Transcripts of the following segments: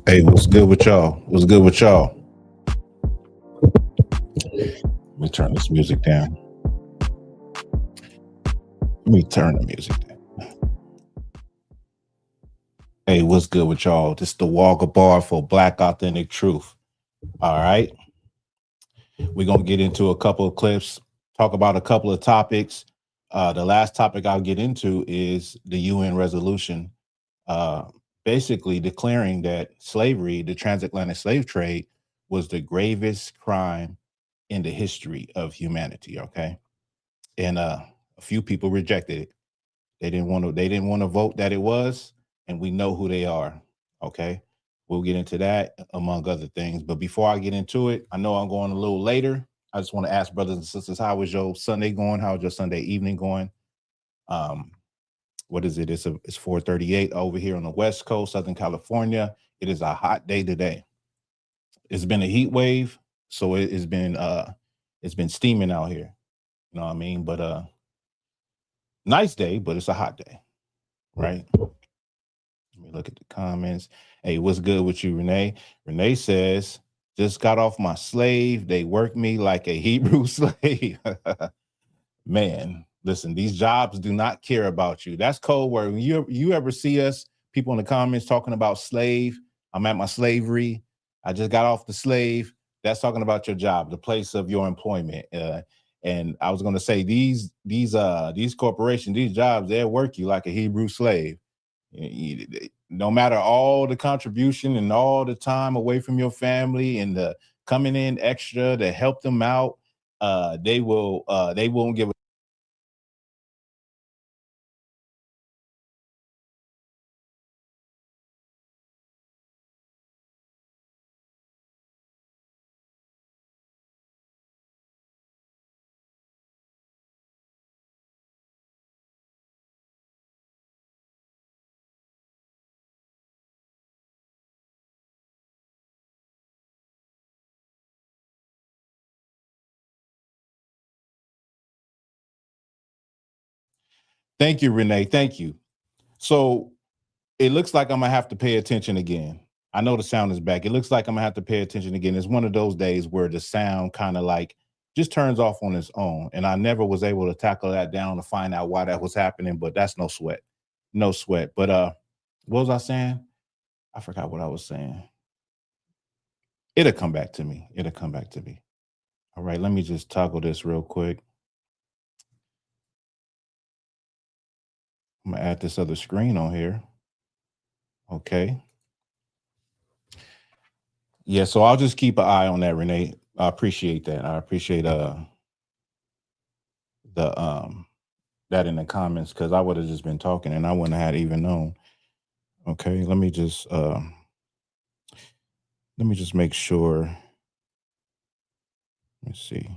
Hey, what's good with y'all? What's good with y'all? Let me turn this music down. Let me turn the music down. Hey, what's good with y'all? This is the Thawahgabar for Black Authentic Truth. All right. We're going to get into a couple of clips, talk about a couple of topics. The last topic I'll get into is the UN resolution, uh, basically declaring that slavery, the transatlantic slave trade, was the gravest crime in the history of humanity. Okay. And a few people rejected it. They didn't want to vote that it was, and we know who they are. Okay. We'll get into that among other things. But before I get into it, I know I'm going a little later. I just want to ask brothers and sisters, how was your Sunday going? How was your Sunday evening going? Um, what is it? It's 4:38 over here on the West Coast, Southern California. It is a hot day today. It's been a heat wave, so it's been steaming out here. You know what I mean? But nice day, but it's a hot day, right? Let me look at the comments. Hey, what's good with you, Renee? Renee says, just got off my slave. They work me like a Hebrew slave. Man, listen, these jobs do not care about you. That's code word. When you ever see us, people in the comments talking about slave, I'm at my slavery. I just got off the slave. That's talking about your job, the place of your employment. And I was going to say these corporations, these jobs, they'll work you like a Hebrew slave. No matter all the contribution and all the time away from your family and the coming in extra to help them out, they won't give. Thank you, Renee. Thank you. So it looks like I'm gonna have to pay attention again. I know the sound is back. It looks like I'm gonna have to pay attention again. It's one of those days where the sound kind of like just turns off on its own. And I never was able to tackle that down to find out why that was happening, but that's no sweat. No sweat. But what was I saying? I forgot what I was saying. It'll come back to me. It'll come back to me. All right, let me just toggle this real quick. I'm gonna add this other screen on here. Okay. Yeah, so I'll just keep an eye on that, Renee. I appreciate that. I appreciate the that in the comments because I would have just been talking and I wouldn't have had even known. Okay, let me just make sure. Let's see.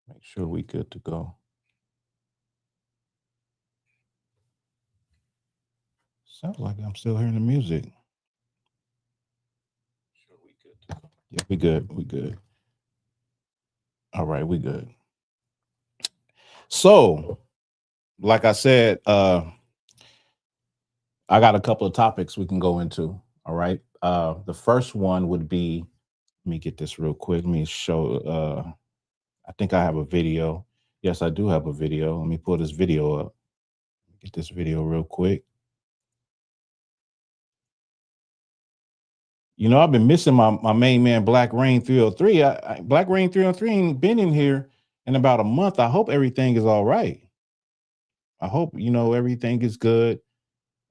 Make sure we good to go. Sounds like I'm still hearing the music. Sure, we good to go. Yeah, we good. We good. All right, we good. So, like I said, I got a couple of topics we can go into. All right. The first one would be, let me get this real quick. Let me show I think I have a video. Yes, I do have a video. Let me pull this video up. Get this video real quick. You know, I've been missing my main man, Black Rain 303. Black Rain 303 ain't been in here in about a month. I hope everything is all right. I hope, you know, everything is good.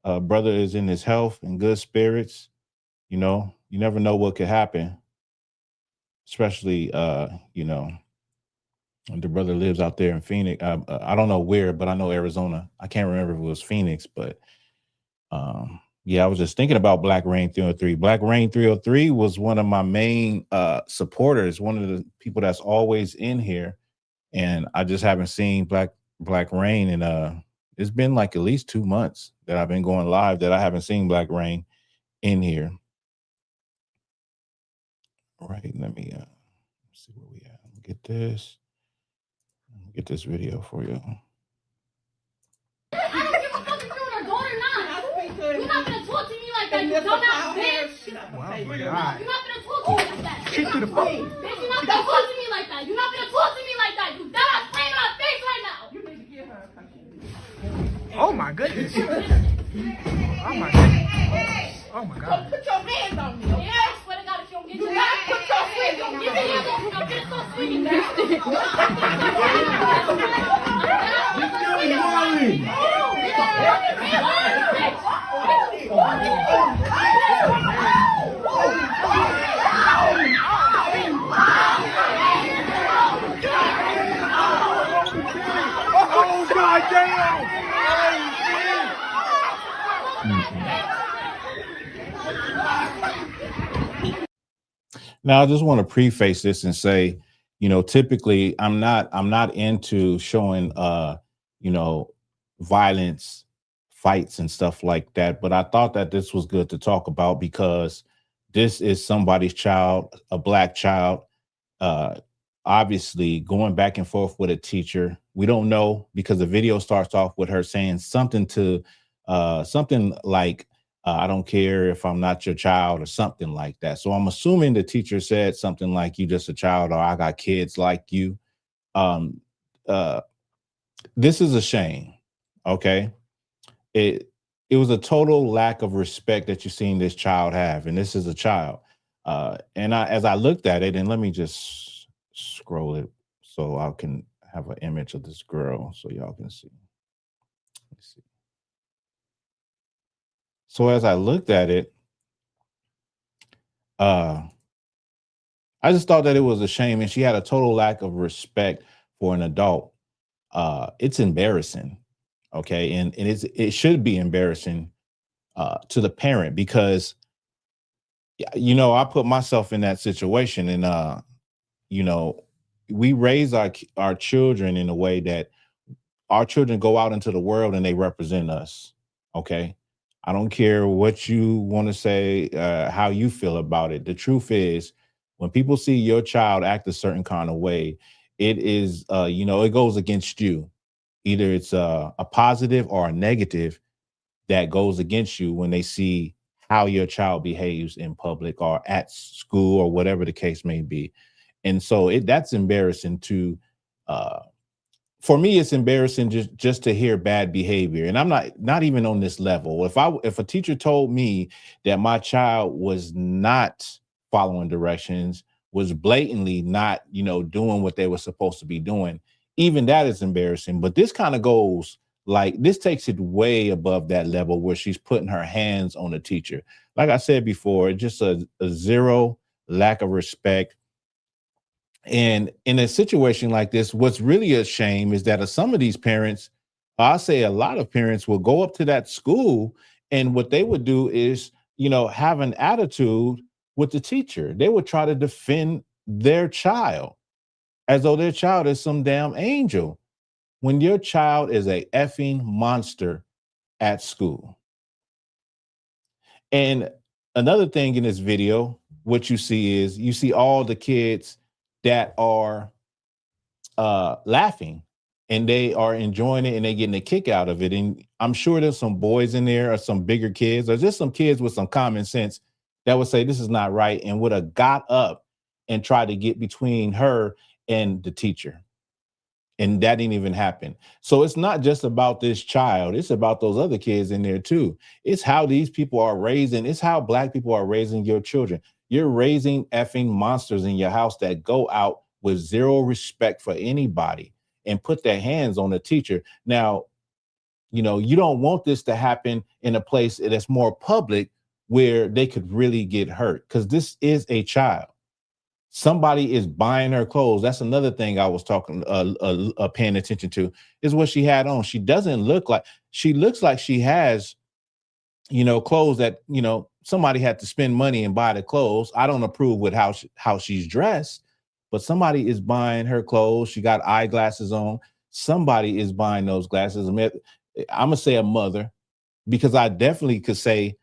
Brother is in his health and good spirits. You know, you never know what could happen, especially, you know, the brother lives out there in Phoenix. I don't know where, but I know Arizona. I can't remember if it was Phoenix, but yeah, I was just thinking about Black Rain 303. Black Rain 303 was one of my main supporters, one of the people that's always in here. And I just haven't seen Black Rain. And it's been like at least 2 months that I've been going live that I haven't seen Black Rain in here. All right, let me see where we at. get this. Get this video for you. I don't give a fuck if you're an adult or not. You're not gonna talk to me like that, you dumbass bitch. You're not gonna talk to me like that. Bitch, you're not gonna talk to me like that. You're not gonna talk to me like that. You dumbass playing in my face right now. You need to give her a country. Oh my goodness. Oh my goodness. Oh my God. Put your hands on me. Yeah, I swear to God, if you don't get your hands, put your hands on me. Get your hands on me. I'm gonna start swinging now. Oh God damn! Now, I just want to preface this and say, typically I'm not into showing, violence, fights and stuff like that. But I thought that this was good to talk about because this is somebody's child, a Black child, uh, obviously going back and forth with a teacher. We don't know because the video starts off with her saying something like, I don't care if I'm not your child or something like that. So I'm assuming the teacher said something like, you just a child, or I got kids like you. This is a shame. Okay. It was a total lack of respect that you've seen this child have. And this is a child. As I looked at it, and let me just scroll it so I can have an image of this girl so y'all can see. Let's see. So as I looked at it, I just thought that it was a shame, and she had a total lack of respect for an adult. It's embarrassing, okay, and it should be embarrassing to the parent because, I put myself in that situation, and we raise our children in a way that our children go out into the world and they represent us, okay. I don't care what you want to say, how you feel about it. The truth is, when people see your child act a certain kind of way, it is, it goes against you. Either it's a positive or a negative that goes against you when they see how your child behaves in public or at school or whatever the case may be. And so that's embarrassing to, for me, it's embarrassing just to hear bad behavior. And I'm not even on this level. If a teacher told me that my child was not following directions, was blatantly not, doing what they were supposed to be doing, even that is embarrassing. But this kind of goes this takes it way above that level where she's putting her hands on the teacher. Like I said before, just a zero lack of respect. And in a situation like this, what's really a shame is that some of these parents, I'll say a lot of parents, will go up to that school, and what they would do is, have an attitude with the teacher. They would try to defend their child as though their child is some damn angel, when your child is a effing monster at school. And another thing in this video, what you see all the kids that are laughing, and they are enjoying it, and they getting a kick out of it. And I'm sure there's some boys in there, or some bigger kids, or just some kids with some common sense that would say this is not right, and would have got up and tried to get between her and the teacher. And that didn't even happen. So it's not just about this child. It's about those other kids in there too. It's how these people are raising. It's how Black people are raising your children. You're raising effing monsters in your house that go out with zero respect for anybody and put their hands on the teacher. Now, you don't want this to happen in a place that's more public where they could really get hurt, because this is a child. Somebody is buying her clothes. That's another thing I was paying attention to, is what she had on. She doesn't look like, she looks like she has, clothes that, somebody had to spend money and buy the clothes. I don't approve with how she's dressed, but somebody is buying her clothes. She got eyeglasses on. Somebody is buying those glasses. I'm gonna say a mother, because I definitely could say,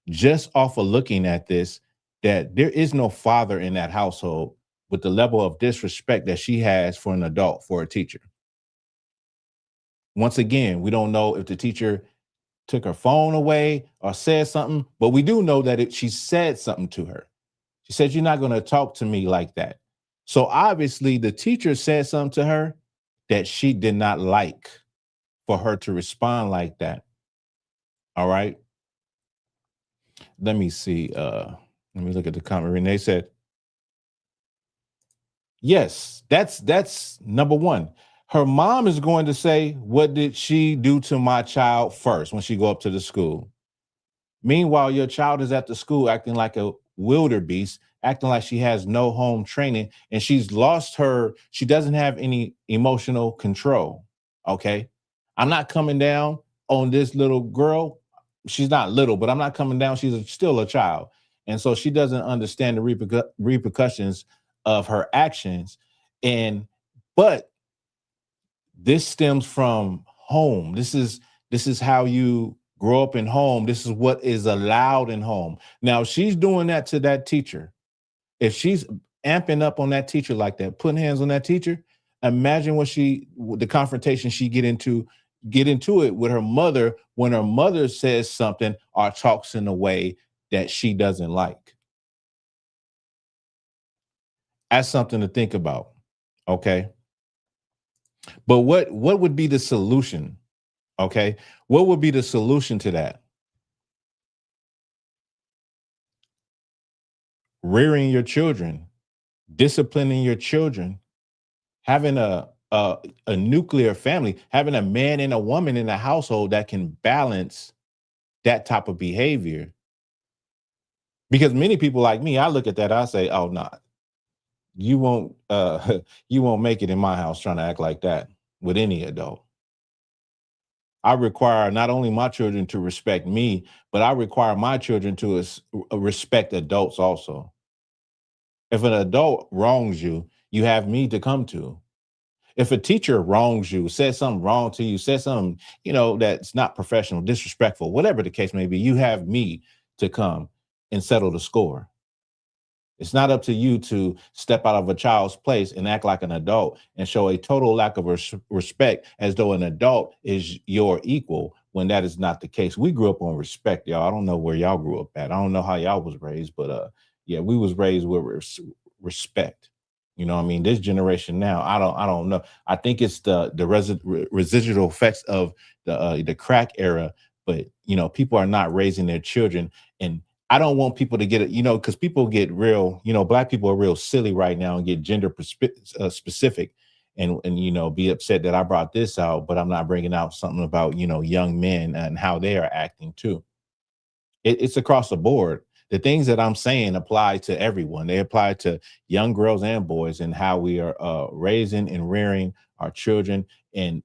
just off of looking at this, that there is no father in that household with the level of disrespect that she has for an adult, for a teacher. Once again, we don't know if the teacher took her phone away or said something, but we do know that she said something to her. She said, "You're not going to talk to me like that." So obviously the teacher said something to her that she did not like for her to respond like that. All right. Let me see. Let me look at the comment. Renee said, yes, that's number one. Her mom is going to say, "What did she do to my child?" first when she go up to the school. Meanwhile, your child is at the school acting like a wildebeest, acting like she has no home training, and she doesn't have any emotional control. Okay. I'm not coming down on this little girl. She's not little, but I'm not coming down. Still a child. And so she doesn't understand the repercussions of her actions. But this stems from home. This is how you grow up in home. This is what is allowed in home. Now, she's doing that to that teacher. If she's amping up on that teacher like that, putting hands on that teacher, imagine the confrontation she get into it with her mother when her mother says something or talks in a way that she doesn't like. That's something to think about. Okay. But what would be the solution? Okay. What would be the solution to that? Rearing your children, disciplining your children, having a nuclear family, having a man and a woman in a household that can balance that type of behavior. Because many people like me, I look at that, I say, "Oh, no, you won't you won't make it in my house trying to act like that with any adult." I require not only my children to respect me, but I require my children to respect adults also. If an adult wrongs you, you have me to come to. If a teacher wrongs you, says something wrong to you, says something, that's not professional, disrespectful, whatever the case may be, you have me to come and settle the score. It's not up to you to step out of a child's place and act like an adult and show a total lack of respect as though an adult is your equal when that is not the case. We grew up on respect, y'all. I don't know where y'all grew up at. I don't know how y'all was raised, but yeah, we was raised with respect. You know what I mean? This generation now, I don't know. I think it's the residual effects of the crack era, but people are not raising their children. And I don't want people to get it, because people get real, Black people are real silly right now and get gender specific and be upset that I brought this out, but I'm not bringing out something about, young men and how they are acting too. It's across the board. The things that I'm saying apply to everyone. They apply to young girls and boys and how we are raising and rearing our children, and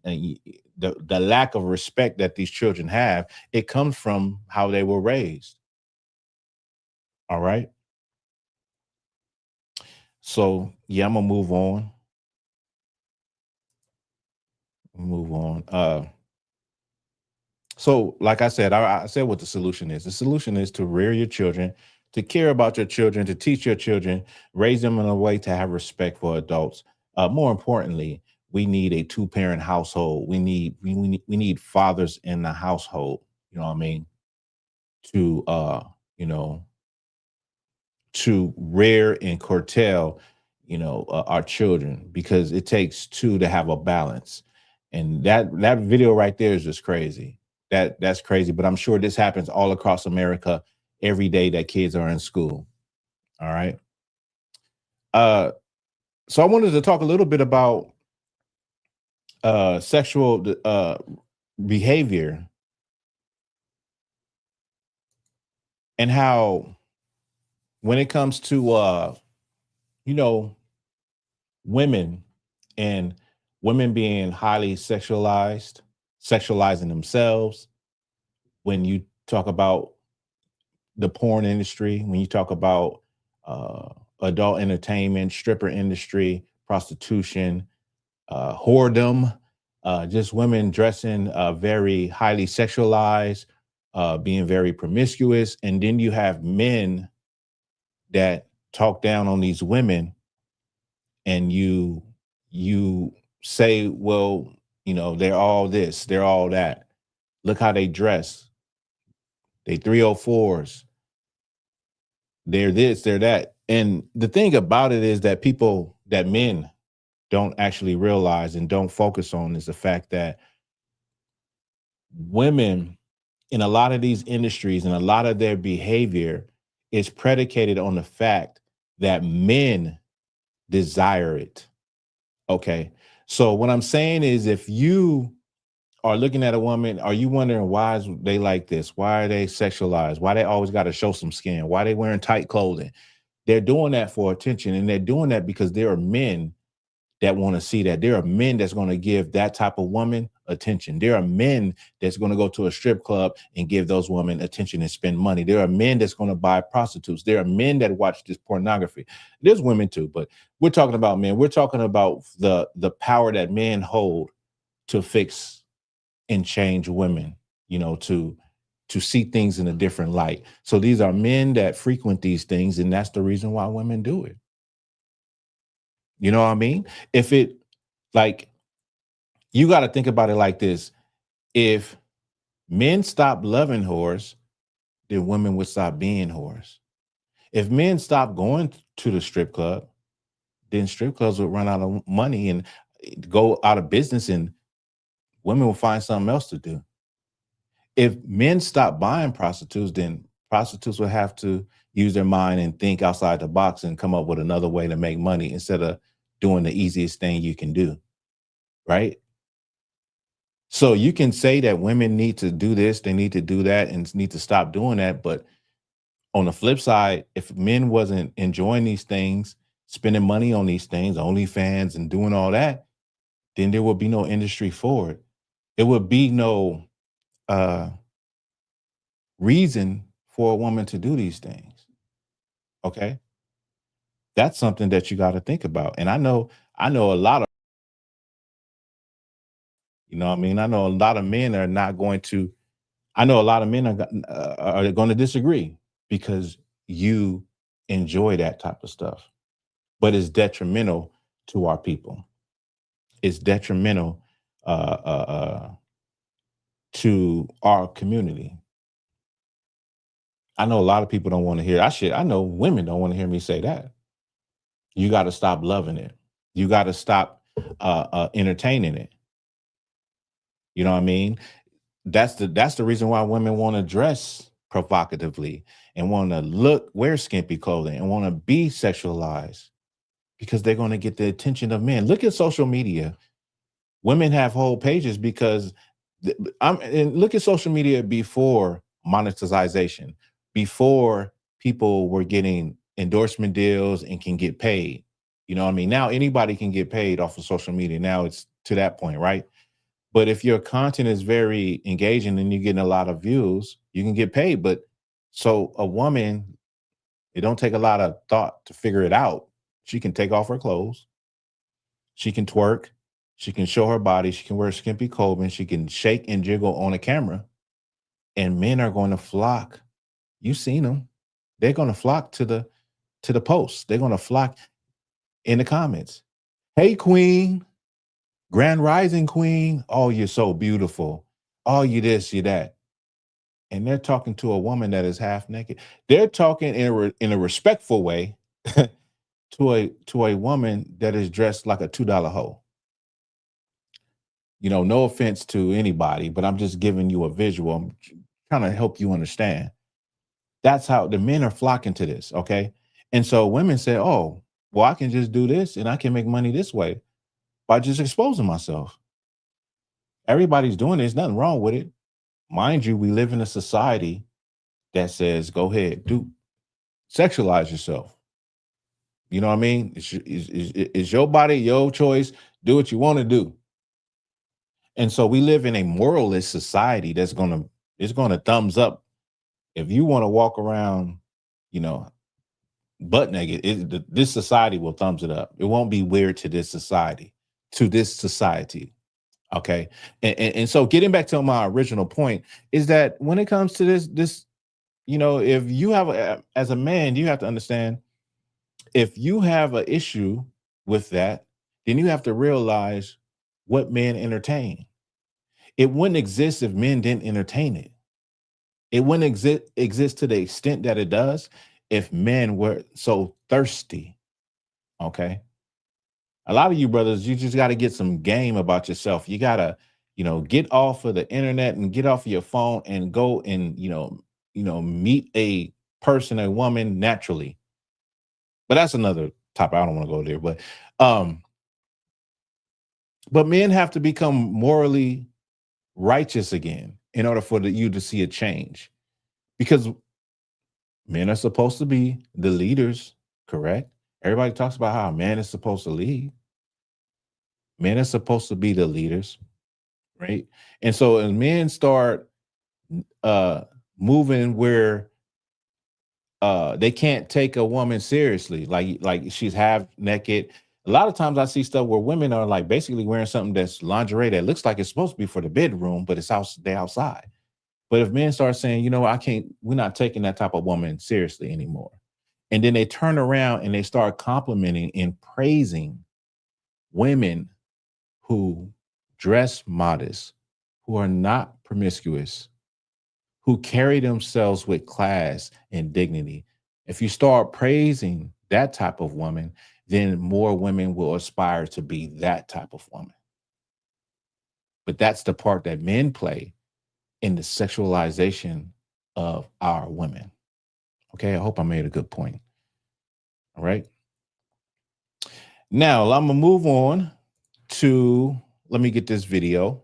the lack of respect that these children have, it comes from how they were raised. All right. So yeah, I'm gonna move on. Move on. So like I said, I said what the solution is. The solution is to rear your children, to care about your children, to teach your children, raise them in a way to have respect for adults. More importantly, we need a two-parent household. We need fathers in the household. You know what I mean? To you know, to rear and curtail, our children, because it takes two to have a balance. And that video right there is just crazy. That's crazy, but I'm sure this happens all across America every day that kids are in school. All right. Uh, so I wanted to talk a little bit about sexual behavior and how when it comes to you know women and women being highly sexualizing themselves. When you talk about the porn industry, when you talk about adult entertainment, stripper industry, prostitution, whoredom, just women dressing very highly sexualized, being very promiscuous. And then you have men that talk down on these women and you say, well, they're all this, they're all that. Look how they dress. They 304s. They're this, they're that. And the thing about it is that men don't actually realize and don't focus on is the fact that women in a lot of these industries and a lot of their behavior is predicated on the fact that men desire it. Okay. So what I'm saying is, if you are looking at a woman, are you wondering why is they like this? Why are they sexualized? Why they always got to show some skin? Why they wearing tight clothing? They're doing that for attention, and they're doing that because there are men that want to see that. There are men that's going to give that type of woman attention. There are men that's going to go to a strip club and give those women attention and spend money. There are men that's going to buy prostitutes. There are men that watch this pornography. There's women too, but we're talking about men. We're talking about the power that men hold to fix and change women, to see things in a different light. So these are men that frequent these things, and that's the reason why women do it. You know what I mean? If it, like, you got to think about it like this. If men stop loving whores, then women would stop being whores. If men stop going to the strip club, then strip clubs would run out of money and go out of business, and women will find something else to do. If men stop buying prostitutes, then prostitutes will have to use their mind and think outside the box and come up with another way to make money instead of doing the easiest thing you can do, right? So you can say that women need to do this, they need to do that, and need to stop doing that. But on the flip side, if men wasn't enjoying these things, spending money on these things, OnlyFans and doing all that, then there would be no industry for it. It would be no reason for a woman to do these things. Okay. That's something that you got to think about. And I know a lot of, I know a lot of men are not going to, I know a lot of men are going to disagree because you enjoy that type of stuff, but it's detrimental to our people. It's detrimental to our community. I know a lot of people don't want to hear. I know women don't want to hear me say that. You got to stop loving it. You got to stop entertaining it. You know what I mean? That's the reason why women want to dress provocatively and want to wear skimpy clothing and want to be sexualized, because they're going to get the attention of men. Look at social media. Women have whole pages because and look at social media before monetization, before people were getting endorsement deals and can get paid. You know what I mean? Now anybody can get paid off of social media. Now it's to that point, right? But if your content is very engaging and you're getting a lot of views, you can get paid. But so a woman, it don't take a lot of thought to figure it out. She can take off her clothes. She can twerk. She can show her body. She can wear skimpy clothing. She can shake and jiggle on a camera. And men are going to flock. You've seen them. They're going to flock to the posts. They're going to flock in the comments. Hey, queen. Grand rising queen. Oh, you're so beautiful. Oh, you this, you that. And they're talking to a woman that is half naked. They're talking in a respectful way to a woman that is dressed like a $2 hoe. No offense to anybody, but I'm just giving you a visual. I'm trying to help you understand. That's how the men are flocking to this, okay? And so women say, oh, well, I can just do this and I can make money this way by just exposing myself. Everybody's doing it. There's nothing wrong with it. Mind you, we live in a society that says, go ahead, sexualize yourself. You know what I mean? It's your body, your choice. Do what you want to do. And so we live in a moralist society that's going to thumbs up. If you want to walk around, butt naked, this society will thumbs it up. It won't be weird to this society. Okay. And so getting back to my original point is that when it comes to this, if you have as a man, you have to understand, if you have an issue with that, then you have to realize what men entertain. It wouldn't exist if men didn't entertain it. It wouldn't exist to the extent that it does if men were so thirsty. Okay. A lot of you brothers, you just got to get some game about yourself. You got to, get off of the internet and get off of your phone and go and, meet a person, a woman naturally. But that's another topic. I don't want to go there. But men have to become morally righteous again in order for you to see a change. Because men are supposed to be the leaders, correct? Everybody talks about how a man is supposed to lead. Men are supposed to be the leaders, right? And so as men start moving where they can't take a woman seriously, like she's half naked. A lot of times I see stuff where women are like basically wearing something that's lingerie that looks like it's supposed to be for the bedroom, but they're outside. But if men start saying, we're not taking that type of woman seriously anymore. And then they turn around and they start complimenting and praising women who dress modest, who are not promiscuous, who carry themselves with class and dignity. If you start praising that type of woman, then more women will aspire to be that type of woman. But that's the part that men play in the sexualization of our women. Okay, I hope I made a good point. All right. Now I'm gonna move on to, let me get this video.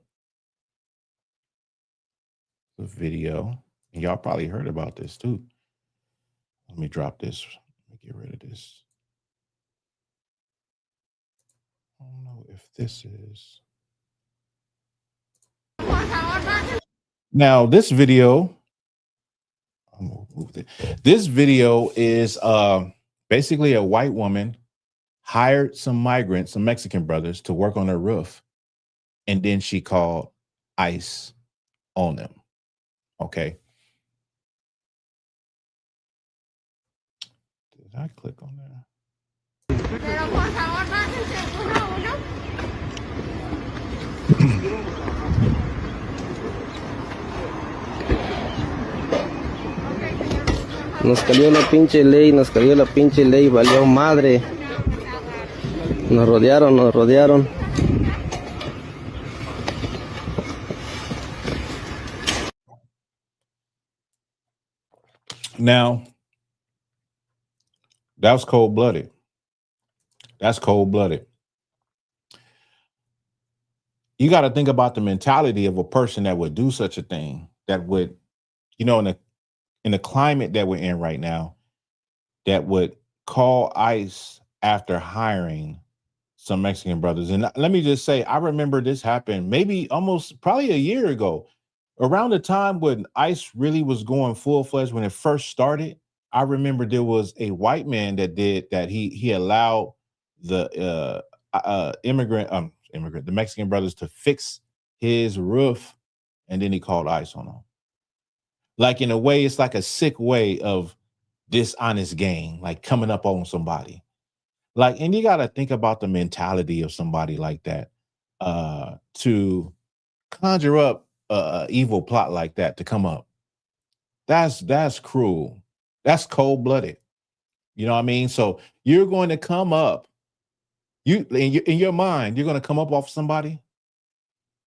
The video, and y'all probably heard about this too. Let me drop this. Let me get rid of this. I don't know if this is. Now this video, I'm gonna move it. This video is basically a white woman hired some migrants, some Mexican brothers, to work on her roof, and then she called ICE on them. Okay. Did I click on that? Nos cayó la pinche ley, valió madre. Nos rodearon. Now, that was cold-blooded. That's cold-blooded. You got to think about the mentality of a person that would do such a thing, that would, in the climate that we're in right now, that would call ICE after hiring some Mexican brothers. And let me just say, I remember this happened probably a year ago, around the time when ICE really was going full-fledged when it first started. I remember there was a white man that did that. He allowed the the Mexican brothers to fix his roof, and then he called ICE on them. Like, in a way, it's like a sick way of dishonest gain, like coming up on somebody. Like, and you got to think about the mentality of somebody like that to conjure up a evil plot like that to come up. That's cruel. That's cold-blooded. You know what I mean? So you're going to come up, in your mind, you're going to come up off somebody,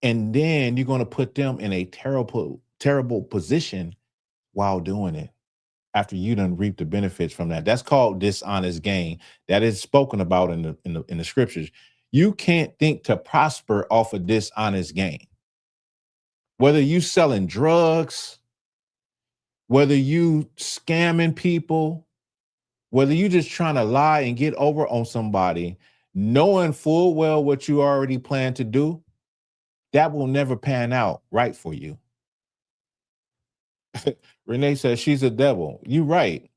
and then you're going to put them in a terrible position while doing it, after you done reap the benefits from that. That's called dishonest gain. That is spoken about in the scriptures. You can't think to prosper off of dishonest gain. Whether you selling drugs, whether you scamming people, whether you just trying to lie and get over on somebody, knowing full well what you already plan to do, that will never pan out right for you. Renee says she's a devil. You're right.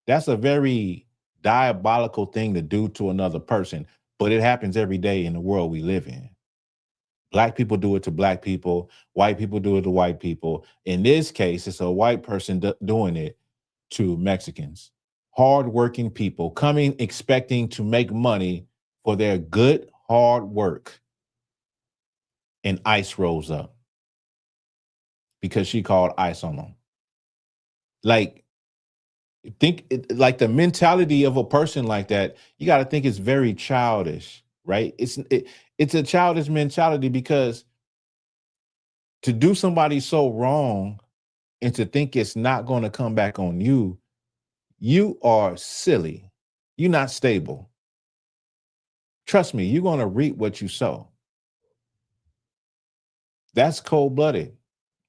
That's a very diabolical thing to do to another person, but it happens every day in the world we live in. Black people do it to black people. White people do it to white people. In this case, it's a white person doing it to Mexicans. Hardworking people coming expecting to make money for their good, hard work. And ICE rose up because she called ICE on them. Like, like the mentality of a person like that, you got to think it's very childish, right? It's a childish mentality, because to do somebody so wrong and to think it's not going to come back on you, you are silly. You're not stable. Trust me, you're going to reap what you sow. That's cold-blooded.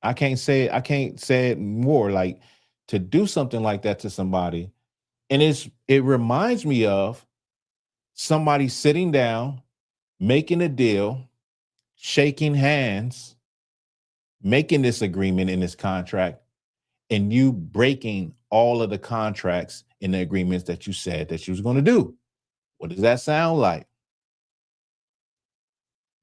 I can't say it more. Like, to do something like that to somebody, and it reminds me of somebody sitting down, making a deal, shaking hands, making this agreement in this contract, and you breaking all of the contracts and the agreements that you said that you was going to do. What does that sound like?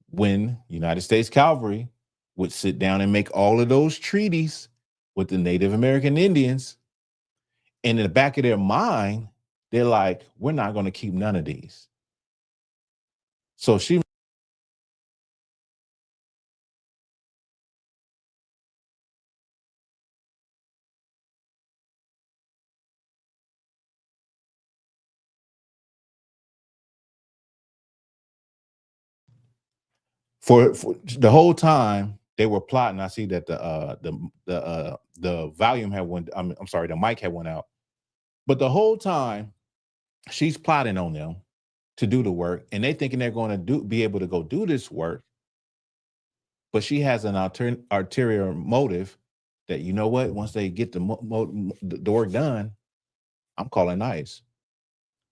When United States Cavalry would sit down and make all of those treaties with the Native American Indians, and in the back of their mind, they're like, we're not going to keep none of these. So she for the whole time they were plotting. I see that the volume had went. I'm sorry, the mic had went out. But the whole time she's plotting on them to do the work, and they thinking they're going to be able to go do this work. But she has an ulterior motive that, you know what? Once they get the work done, I'm calling ICE.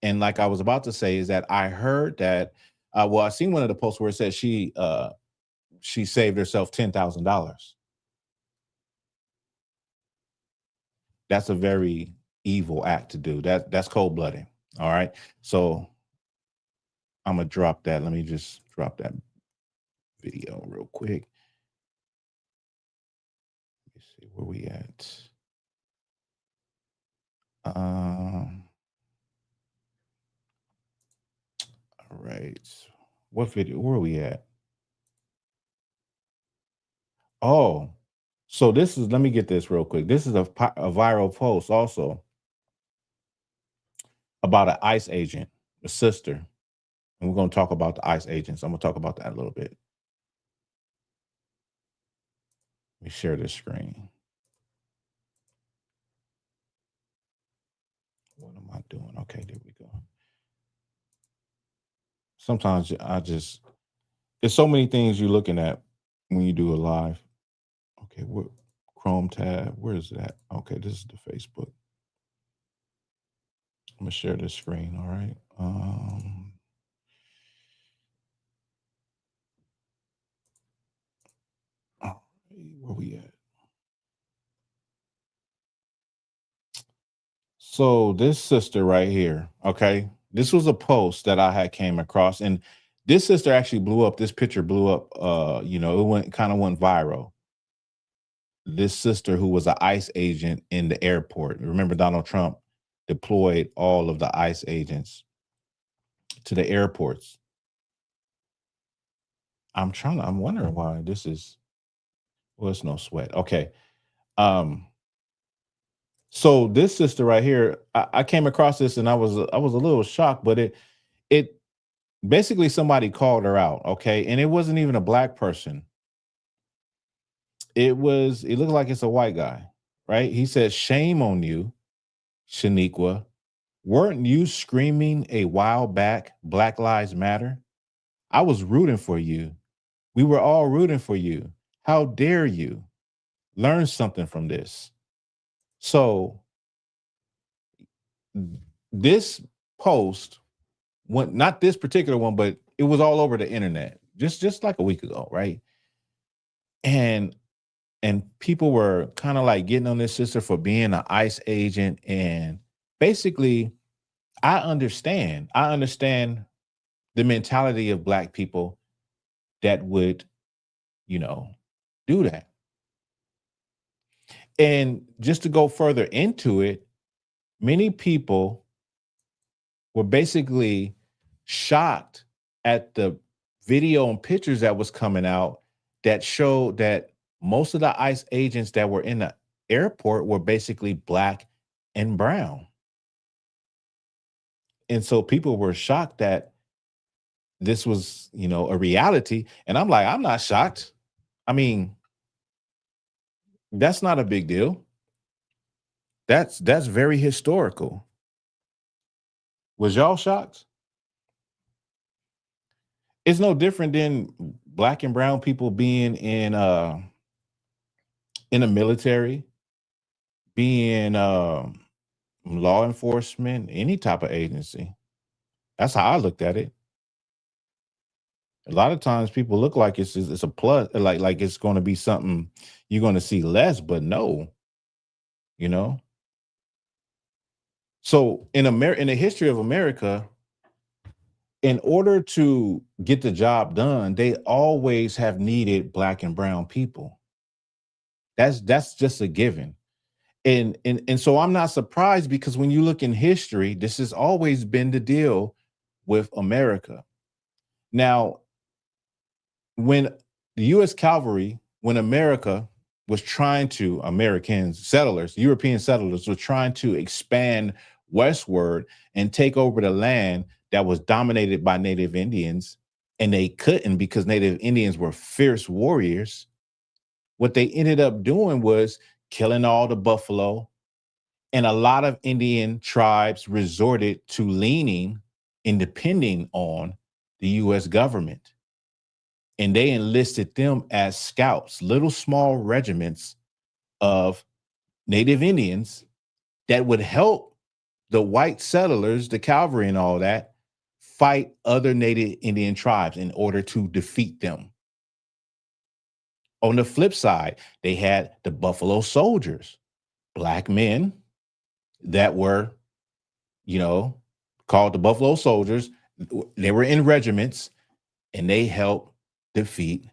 And like I was about to say, is that I heard that. Well, I seen one of the posts where it says she saved herself $10,000. That's a very evil act to do. That's cold-blooded. All right. So I'm gonna drop that. Let me just drop that video real quick. Let me see where we at. All right. What video? Where are we at? Oh, so this is, let me get this real quick. This is a viral post also about an ICE agent, a sister. And we're going to talk about the ICE agents. I'm going to talk about that a little bit. Let me share this screen. What am I doing? Okay, there we go. Sometimes there's so many things you're looking at when you do a live. Okay, what Chrome tab? Where is that? Okay, this is the Facebook. I'm gonna share this screen. All right. Where we at? So this sister right here, okay, this was a post that I had came across, and this sister actually blew up. This picture blew up. It went viral. This sister, who was an ICE agent in the airport. Remember, Donald Trump deployed all of the ICE agents to the airports. I'm wondering why this is. Well, it's no sweat. Okay. So this sister right here, I came across this and I was a little shocked, but it basically, somebody called her out, okay? And it wasn't even a black person. It looked like it's a white guy, right? He said, "Shame on you, Shaniqua. Weren't you screaming a while back, Black Lives Matter? I was rooting for you. We were all rooting for you. How dare you? Learn something from this." So this post went, not this particular one, but it was all over the internet just like a week ago, right? And people were kind of like getting on this sister for being an ICE agent. And basically, I understand the mentality of black people that would, do that. And just to go further into it, many people were basically shocked at the video and pictures that was coming out that showed that most of the ICE agents that were in the airport were basically black and brown. And so people were shocked that this was, a reality. And I'm like, I'm not shocked. I mean, that's not a big deal. That's very historical. Was y'all shocked? It's no different than black and brown people being in the military, being law enforcement, any type of agency. That's how I looked at it. A lot of times people look like it's a plus, like it's going to be something you're going to see less, but no, you know. So in the history of America, in order to get the job done, they always have needed black and brown people. That's just a given. And so I'm not surprised, because when you look in history, this has always been the deal with America. Now, when the U.S. cavalry, when America was trying to, European settlers were trying to expand westward and take over the land that was dominated by Native Indians, and they couldn't because Native Indians were fierce warriors, what they ended up doing was killing all the buffalo, and a lot of Indian tribes resorted to leaning and depending on the U.S. government. And they enlisted them as scouts, little small regiments of Native Indians that would help the white settlers, the cavalry and all that, fight other Native Indian tribes in order to defeat them. On the flip side, they had the Buffalo Soldiers, black men that were, called the Buffalo Soldiers. They were in regiments, and they helped defeat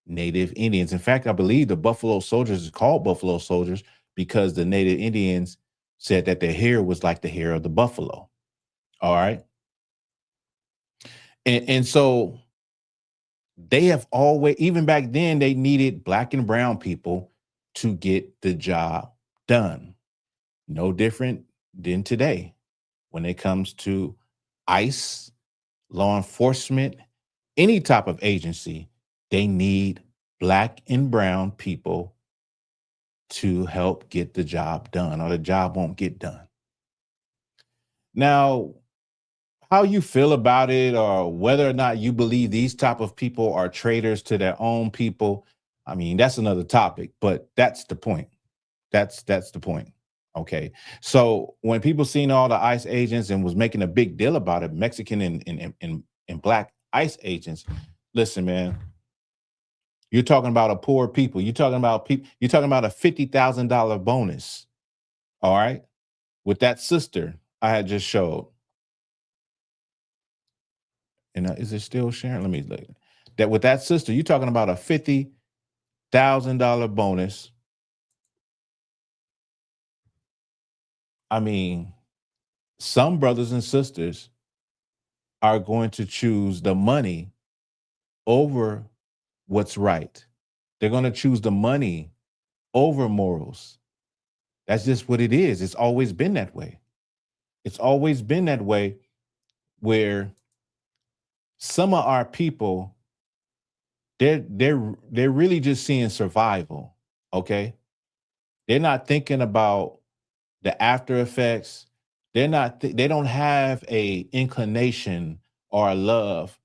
Native Indians. In fact, I believe the Buffalo Soldiers is called Buffalo Soldiers because the Native Indians said that their hair was like the hair of the buffalo. All right. And so they have always, even back then, they needed black and brown people to get the job done. No different than today when it comes to ICE, law enforcement, any type of agency. They need black and brown people to help get the job done, or the job won't get done. Now, how you feel about it, or whether or not you believe these type of people are traitors to their own people, I mean, that's another topic, but that's the point. That's the point. Okay. So when people seen all the ICE agents and was making a big deal about it, Mexican and black ICE agents, listen, man, you're talking about a poor people. You're talking about a $50,000 bonus. All right. With that sister I had just showed. And is it still sharing? Let me look. That with that sister, you're talking about a $50,000 bonus. I mean, some brothers and sisters are going to choose the money over what's right. They're going to choose the money over morals. That's just what it is. It's always been that way. It's always been that way, where some of our people, they're really just seeing survival. Okay. They're not thinking about the after effects. They don't have a inclination or a love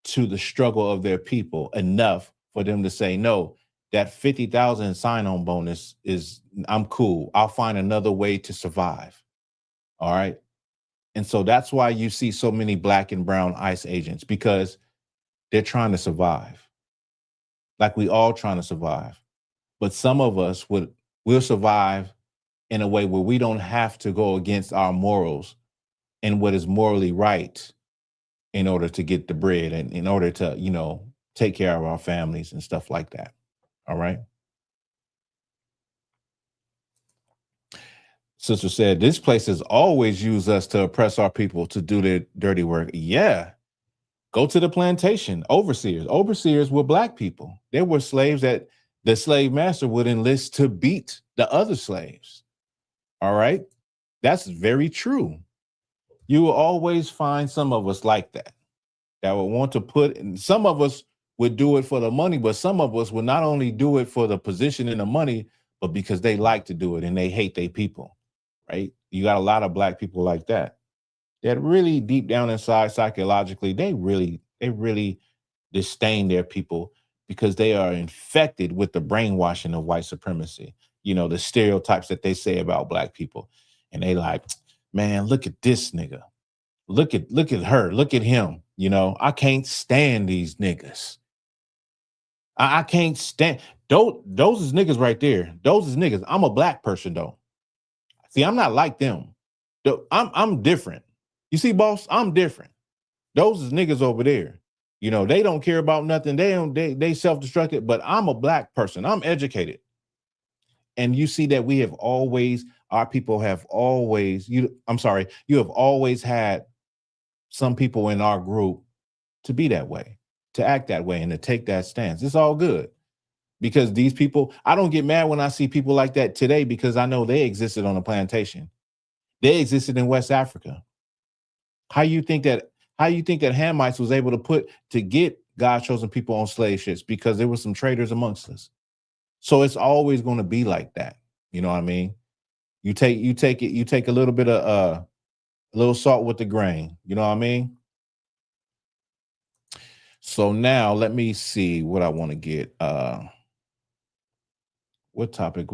to the struggle of their people enough for them to say, no, that 50,000 sign-on bonus I'm cool. I'll find another way to survive. All right. And so that's why you see so many black and brown ICE agents, because they're trying to survive. Like we all trying to survive. But some of us will survive in a way where we don't have to go against our morals and what is morally right in order to get the bread and in order to, take care of our families and stuff like that. All right. Sister said, this place has always used us to oppress our people to do their dirty work. Yeah. Go to the plantation, overseers. Overseers were black people. There were slaves that the slave master would enlist to beat the other slaves. All right. That's very true. You will always find some of us like that would want to put, and some of us would do it for the money, but some of us would not only do it for the position and the money, but because they like to do it and they hate their people, right? You got a lot of black people like that really deep down inside psychologically, they really disdain their people because they are infected with the brainwashing of white supremacy, the stereotypes that they say about black people. And they like, man, look at this nigga. Look at her. Look at him. I can't stand these niggas. I can't stand those is niggas right there. Those is niggas. I'm a black person though. See, I'm not like them. I'm different. You see, boss, I'm different. Those is niggas over there. They don't care about nothing. They self-destructed, but I'm a black person. I'm educated. And you see that our people have always, you have always had some people in our group to be that way, to act that way, and to take that stance. It's all good. Because these people, I don't get mad when I see people like that today because I know they existed on a plantation. They existed in West Africa. How you think that Hamites was able to get God's chosen people on slave ships? Because there were some traitors amongst us. So it's always going to be like that. You know what I mean? You take a little bit of a little salt with the grain. You know what I mean? So now let me see what I want to get. What topic?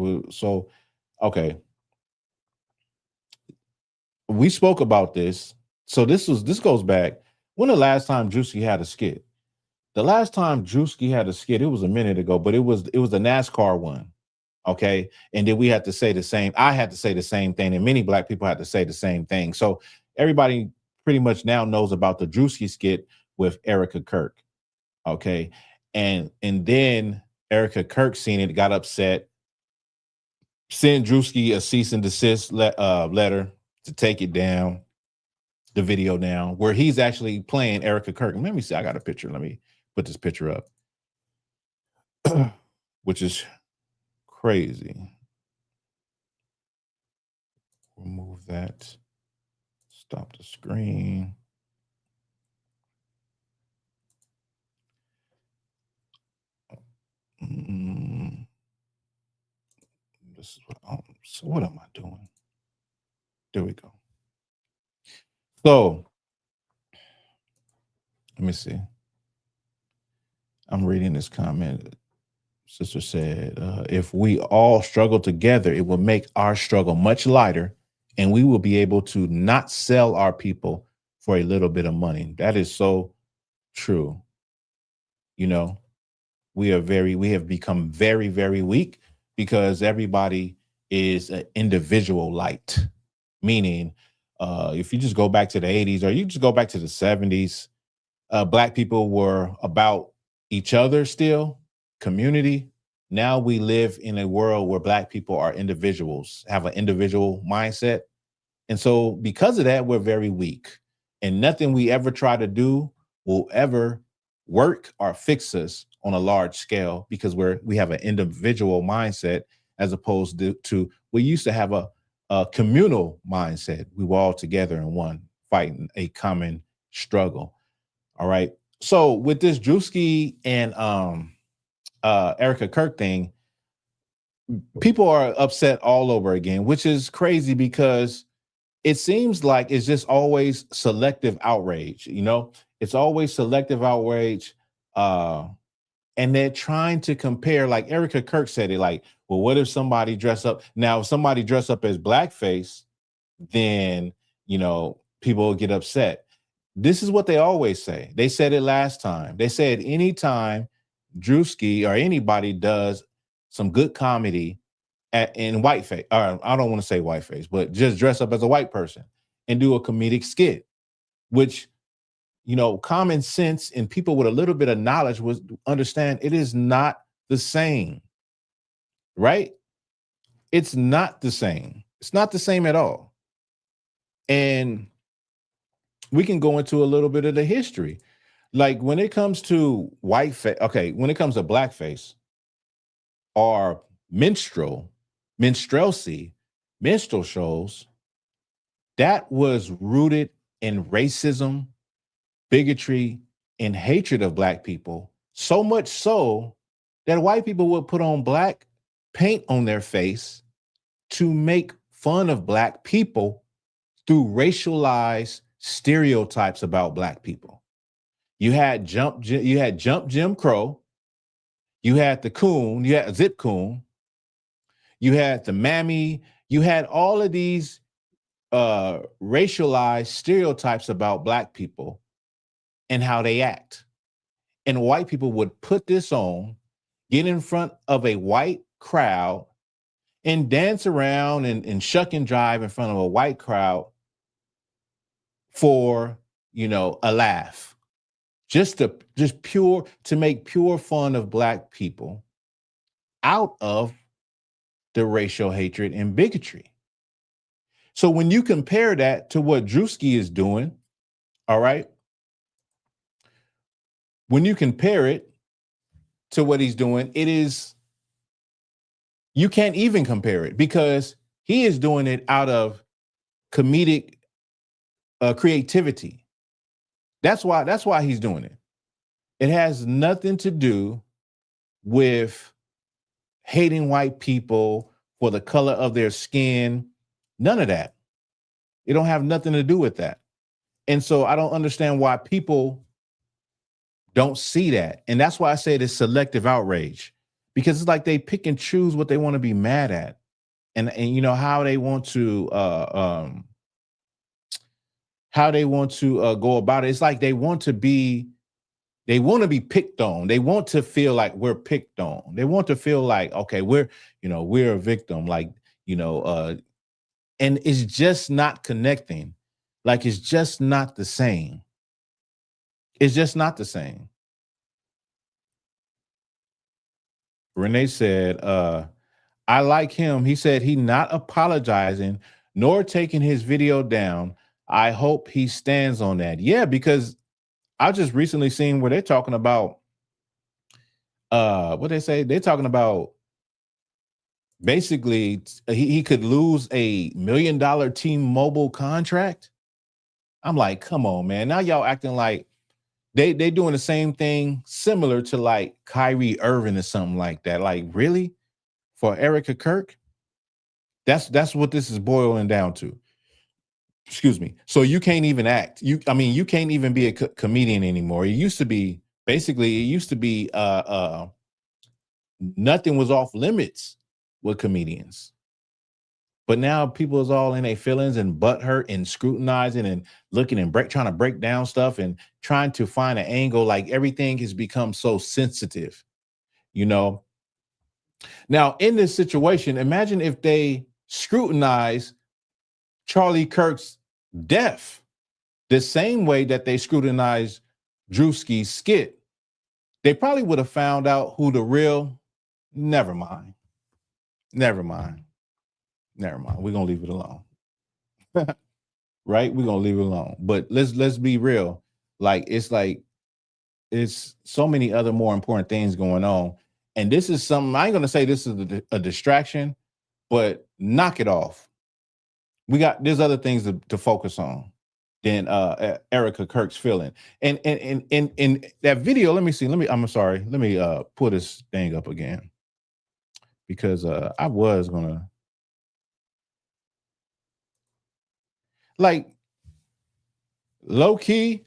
Okay. We spoke about this. So this goes back. When the last time Drewski had a skit? The last time Drewski had a skit, it was a minute ago, but it was the NASCAR one. Okay. And then we had to say the same. I had to say the same thing, and many black people had to say the same thing. So everybody pretty much now knows about the Drewski skit with Erica Kirk. Okay. And then Erica Kirk seen it, got upset, sent Drewski a cease and desist letter to take it down, the video down, where he's actually playing Erica Kirk. Let me see. I got a picture. Let me put this picture up, which is crazy. Remove that. Stop the screen. This is what am I doing? There we go. So let me see. I'm reading this comment. Sister said, if we all struggle together, it will make our struggle much lighter, and we will be able to not sell our people for a little bit of money. That is so true. We have become very, very weak because everybody is an individual light. Meaning, if you just go back to the 80s or you just go back to the 70s, black people were about each other still, community. Now we live in a world where black people are individuals, have an individual mindset. And so because of that, we're very weak. And nothing we ever try to do will ever work or fix us on a large scale because we have an individual mindset as opposed to we used to have a communal mindset. We were all together in one, fighting a common struggle. All right. So with this Drewski and Erica Kirk thing, people are upset all over again, which is crazy because it seems like it's just always selective outrage. It's always selective outrage. And they're trying to compare, like Erica Kirk said it, like, well, what if somebody dress up? Now, if somebody dress up as blackface, then, people will get upset. This is what they always say. They said it last time. They said anytime Drewski or anybody does some good comedy in whiteface, or I don't want to say whiteface, but just dress up as a white person and do a comedic skit, which, common sense and people with a little bit of knowledge would understand it is not the same, right? It's not the same. It's not the same at all. And we can go into a little bit of the history. Like when it comes to whiteface, okay, when it comes to blackface or minstrelsy, minstrel shows, that was rooted in racism, bigotry, and hatred of black people. So much so that white people would put on black paint on their face to make fun of black people through racialized stereotypes about black people. You had Jump Jim Crow, you had the Coon, you had Zip Coon, you had the Mammy, you had all of these racialized stereotypes about black people and how they act. And white people would put this on, get in front of a white crowd, and dance around and shuck and jive in front of a white crowd for, a laugh. Just to make pure fun of black people out of the racial hatred and bigotry. So when you compare that to what Drewski is doing, all right, when you compare it to what he's doing, you can't even compare it because he is doing it out of comedic creativity. That's why he's doing it. It has nothing to do with hating white people for the color of their skin. None of that. It don't have nothing to do with that. And so I don't understand why people don't see that. And that's why I say it's selective outrage, because it's like they pick and choose what they want to be mad at. And how they want to go about it. It's like they want to be picked on. They want to feel like we're picked on. They want to feel like, okay, we're a victim, and it's just not connecting. Like, it's just not the same. It's just not the same. Renee said, I like him. He said he not apologizing nor taking his video down. I hope he stands on that. Yeah, because I just recently seen where they're talking about what they say. They're talking about basically he could lose $1 million T-Mobile contract. I'm like, come on, man. Now y'all acting like they doing the same thing similar to like Kyrie Irving or something like that. Like, really? For Erica Kirk? That's what this is boiling down to. Excuse me. So you can't even act. You can't even be a comedian anymore. It used to be nothing was off limits with comedians. But now people is all in their feelings and butthurt and scrutinizing and looking and trying to break down stuff and trying to find an angle. Like, everything has become so sensitive, Now, in this situation, imagine if they scrutinize Charlie Kirk's death the same way that they scrutinized Drewski's skit. They probably would have found out who the real. Never mind. We're gonna leave it alone. Right? We're gonna leave it alone. But let's be real. It's so many other more important things going on. And this is something, I ain't gonna say this is a distraction, but knock it off. There's other things to focus on than Erica Kirk's feeling. And that video, let me see. Let me pull this thing up again. Because I was gonna low key.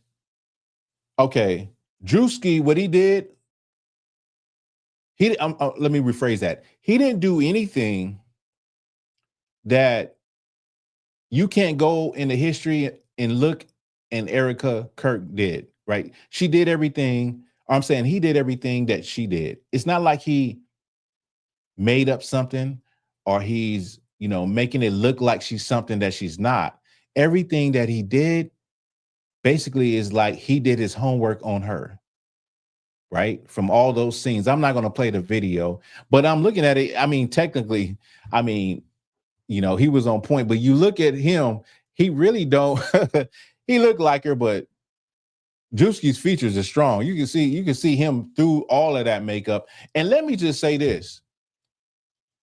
Okay, Drewski, what he did, let me rephrase that. He didn't do anything that you can't go into history and look, and Erica Kirk did, right? She did everything. Or I'm saying he did everything that she did. It's not like he made up something or he's, making it look like she's something that she's not. Everything that he did basically is like he did his homework on her, right? From all those scenes. I'm not going to play the video, but I'm looking at it. I mean, technically, he was on point, but you look at him, he really don't, he looked like her, but Drewski's features are strong. You can see him through all of that makeup. And let me just say this.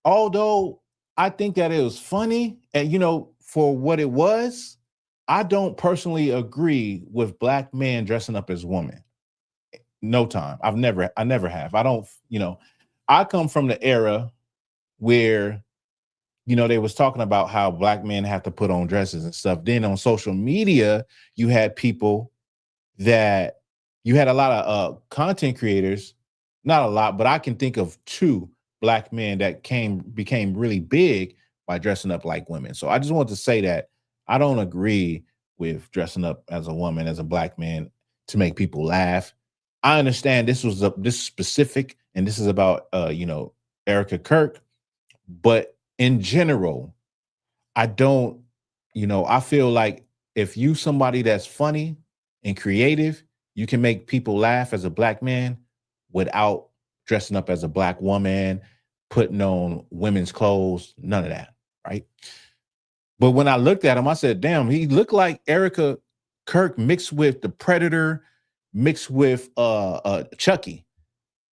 Although I think that it was funny and, for what it was, I don't personally agree with black men dressing up as women. No time. I never have. I don't, I come from the era where, they was talking about how black men have to put on dresses and stuff. Then on social media, you had people that you had a lot of content creators, not a lot, but I can think of 2 black men that became really big by dressing up like women. So I just want to say that I don't agree with dressing up as a woman, as a black man, to make people laugh. I understand this is specific, and this is about Erica Kirk, but in general, I don't, I feel like if you somebody that's funny and creative, you can make people laugh as a black man without dressing up as a black woman, putting on women's clothes, none of that, right? But when I looked at him, I said, damn, he looked like Erica Kirk mixed with the Predator, mixed with Chucky.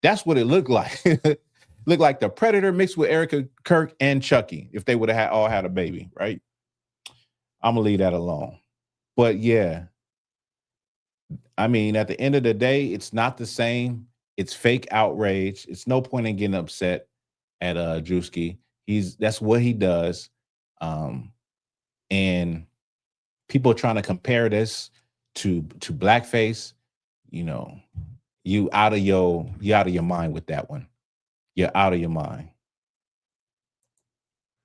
That's what it looked like. Looked like the Predator mixed with Erica Kirk and Chucky, if they would have all had a baby, right? I'm gonna leave that alone. But yeah, I mean, at the end of the day, it's not the same. It's fake outrage. It's no point in getting upset at Drewski. That's what he does. And people trying to compare this to blackface, you out of your mind with that one. You're out of your mind.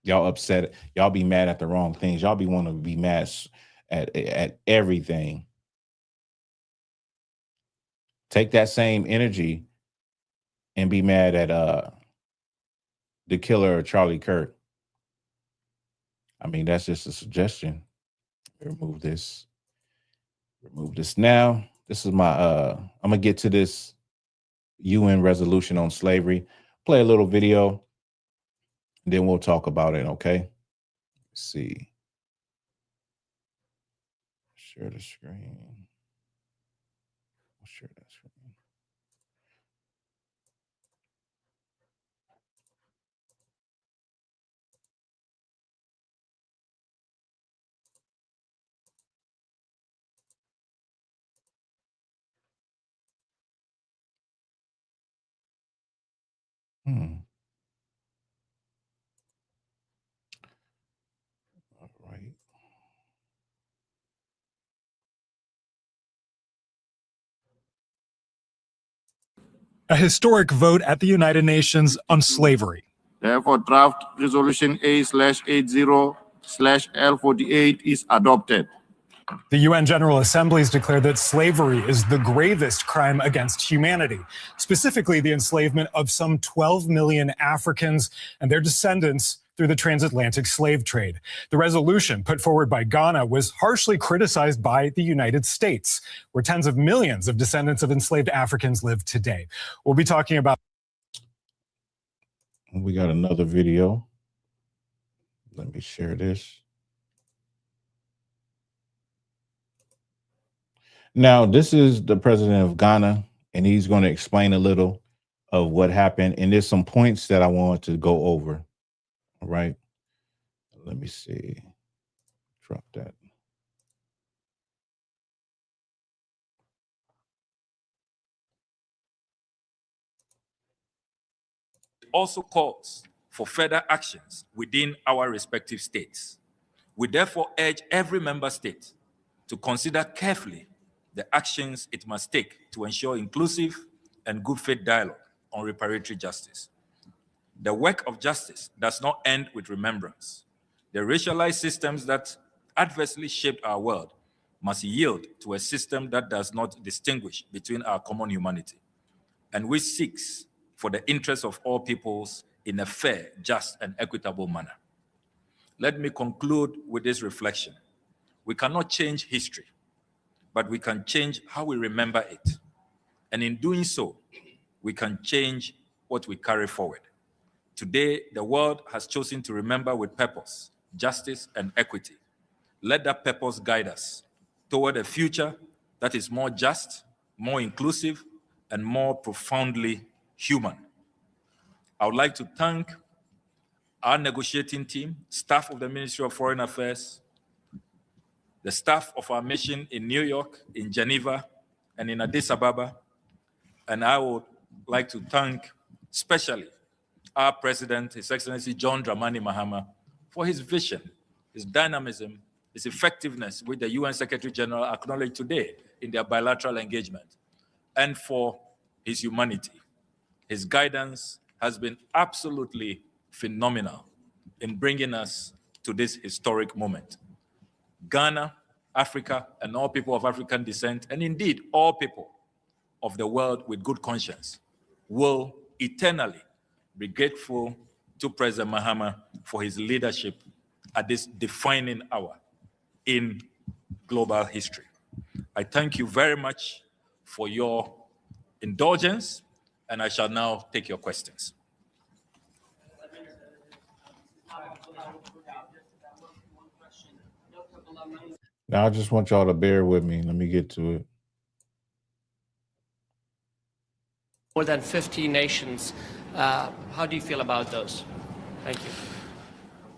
Y'all upset. Y'all be mad at the wrong things. Y'all be want to be mad at everything. Take that same energy and be mad at the killer Charlie Kirk. I mean, that's just a suggestion. Remove this now. This is my I'm gonna get to this UN resolution on slavery. Play a little video, and then we'll talk about it, okay? Let's see. Share the screen. I'll share that screen. All right. A historic vote at the United Nations on slavery. Therefore, draft resolution A/80/L48 is adopted. The UN General Assembly has declared that slavery is the gravest crime against humanity, specifically the enslavement of some 12 million Africans and their descendants through the transatlantic slave trade. The resolution put forward by Ghana was harshly criticized by the United States, where tens of millions of descendants of enslaved Africans live today. We'll be talking about. We got another video. Let me share this. Now, this is the president of Ghana, and he's going to explain a little of what happened. And there's some points that I want to go over. All right. Let me see. Drop that. Also calls for further actions within our respective states. We therefore urge every member state to consider carefully the actions it must take to ensure inclusive and good faith dialogue on reparatory justice. The work of justice does not end with remembrance. The racialized systems that adversely shaped our world must yield to a system that does not distinguish between our common humanity, and which seeks for the interests of all peoples in a fair, just, and equitable manner. Let me conclude with this reflection. We cannot change history, but we can change how we remember it. And in doing so, we can change what we carry forward. Today, the world has chosen to remember with purpose, justice, and equity. Let that purpose guide us toward a future that is more just, more inclusive, and more profoundly human. I would like to thank our negotiating team, staff of the Ministry of Foreign Affairs, the staff of our mission in New York, in Geneva, and in Addis Ababa. And I would like to thank especially our President, His Excellency John Dramani Mahama, for his vision, his dynamism, his effectiveness, which the UN Secretary General acknowledged today in their bilateral engagement, and for his humanity. His guidance has been absolutely phenomenal in bringing us to this historic moment. Ghana, Africa, and all people of African descent, and indeed all people of the world with good conscience, will eternally be grateful to President Mahama for his leadership at this defining hour in global history. I thank you very much for your indulgence, and I shall now take your questions. Now I just want y'all to bear with me. Let me get to it. More than 50 nations. How do you feel about those? Thank you.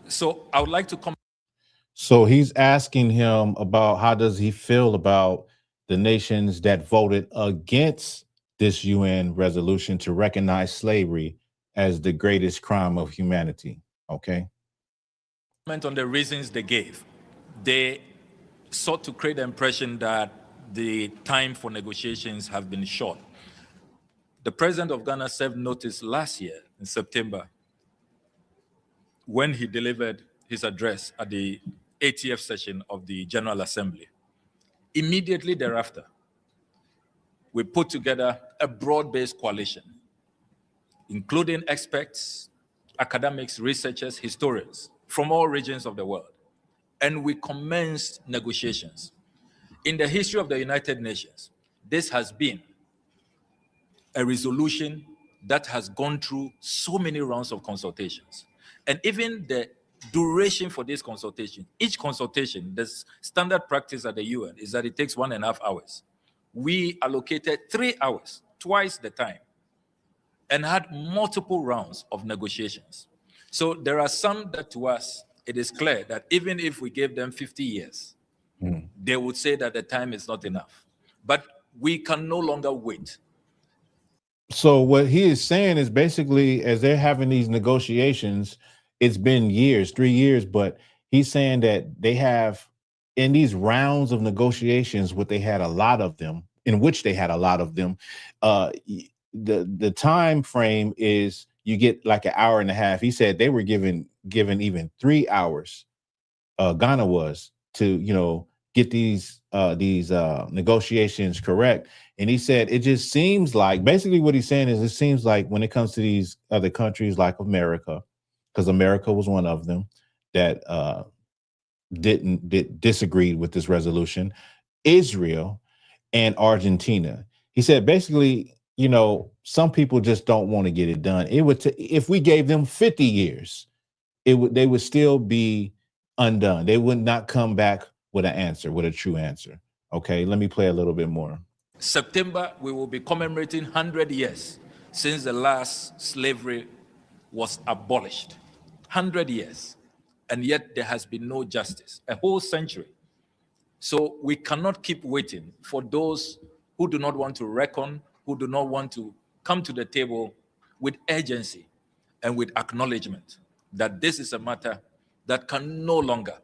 So I would like to come. So he's asking him about how does he feel about the nations that voted against this UN resolution to recognize slavery as the greatest crime of humanity. Okay. On the reasons they gave. They sought to create the impression that the time for negotiations have been short. The president of Ghana served notice last year in September when he delivered his address at the 80th session of the General Assembly. Immediately thereafter, we put together a broad-based coalition, including experts, academics, researchers, historians from all regions of the world. And we commenced negotiations. In the history of the United Nations, this has been a resolution that has gone through so many rounds of consultations. And even the duration for this consultation, each consultation, the standard practice at the UN is that it takes 1.5 hours. We allocated 3 hours, twice the time, and had multiple rounds of negotiations. So there are some that to us, it is clear that even if we gave them 50 years, they would say that the time is not enough. But we can no longer wait. So what he is saying is basically, as they're having these negotiations, it's been years, 3 years, but he's saying that they have, in these rounds of negotiations, in which they had a lot of them, the time frame is you get like 1.5 hours. He said they were given even 3 hours. Ghana was to get these negotiations correct. And he said it just seems like, basically what he's saying is, it seems like when it comes to these other countries like America, because America was one of them that disagreed with this resolution, Israel and Argentina. He said basically, some people just don't want to get it done. It would if we gave them 50 years, they would still be undone. They would not come back with an answer, with a true answer. Okay, let me play a little bit more. September, we will be commemorating 100 years since the last slavery was abolished. 100 years. And yet there has been no justice. A whole century. So we cannot keep waiting for those who do not want to reckon, who do not want to come to the table with urgency and with acknowledgement that this is a matter that can no longer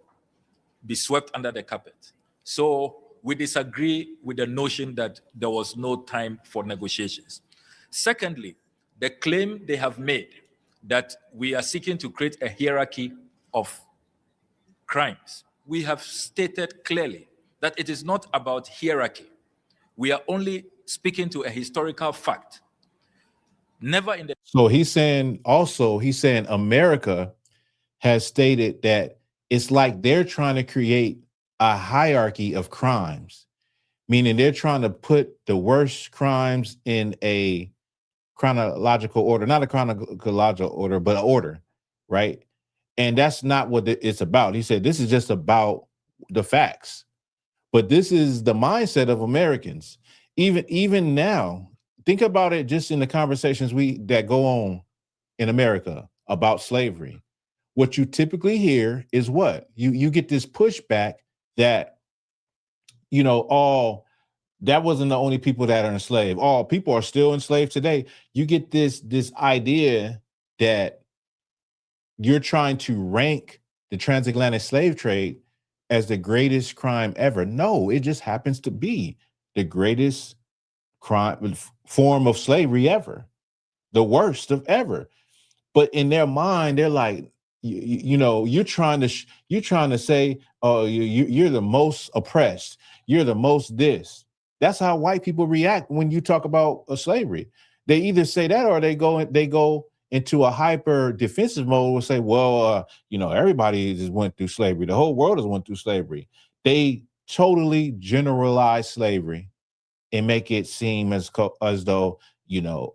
be swept under the carpet. So we disagree with the notion that there was no time for negotiations. Secondly, the claim they have made that we are seeking to create a hierarchy of crimes. We have stated clearly that it is not about hierarchy. We are only speaking to a historical fact. Never in the... So he's saying America has stated that it's like they're trying to create a hierarchy of crimes, meaning they're trying to put the worst crimes in a chronological order, not a chronological order, but an order, right? And that's not what it's about. He said, this is just about the facts. But this is the mindset of Americans. Even now, think about it just in the conversations that go on in America about slavery. What you typically hear is what? You get this pushback that, that wasn't the only people that are enslaved. All people are still enslaved today. You get this idea that you're trying to rank the transatlantic slave trade as the greatest crime ever. No, it just happens to be the greatest form of slavery ever, the worst of ever. But in their mind, they're like, you're trying to say, oh, you're the most oppressed, you're the most this. That's how white people react when you talk about slavery. They either say that or they go into a hyper defensive mode and say, well, everybody just went through slavery. The whole world has went through slavery. They totally generalize slavery and make it seem as though,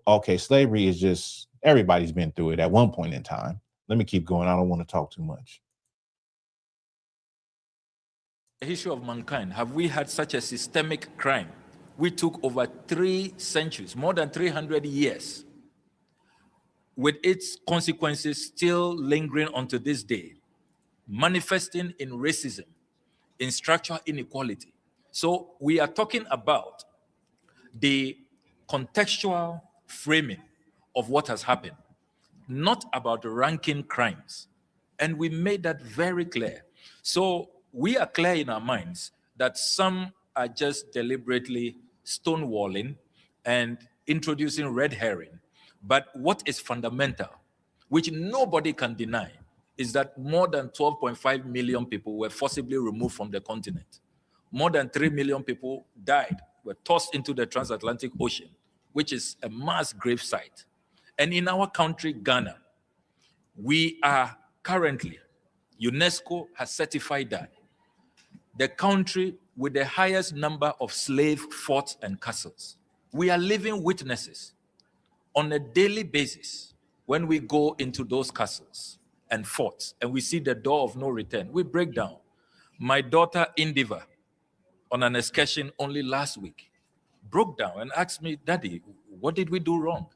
okay, slavery is just, everybody's been through it at one point in time. Let me keep going. I don't want to talk too much. The history of mankind, have we had such a systemic crime? We took over 3 centuries, more than 300 years, with its consequences still lingering onto this day, manifesting in racism, in structural inequality. So we are talking about the contextual framing of what has happened, not about ranking crimes. And we made that very clear. So we are clear in our minds that some are just deliberately stonewalling and introducing red herring. But what is fundamental, which nobody can deny, is that more than 12.5 million people were forcibly removed from the continent. More than 3 million people died, were tossed into the transatlantic ocean, which is a mass grave site. And in our country, Ghana, we are currently, UNESCO has certified that, the country with the highest number of slave forts and castles. We are living witnesses on a daily basis when we go into those castles and forts and we see the door of no return. We break down. My daughter Indiva, on an excursion only last week, broke down and asked me, Daddy, what did we do wrong?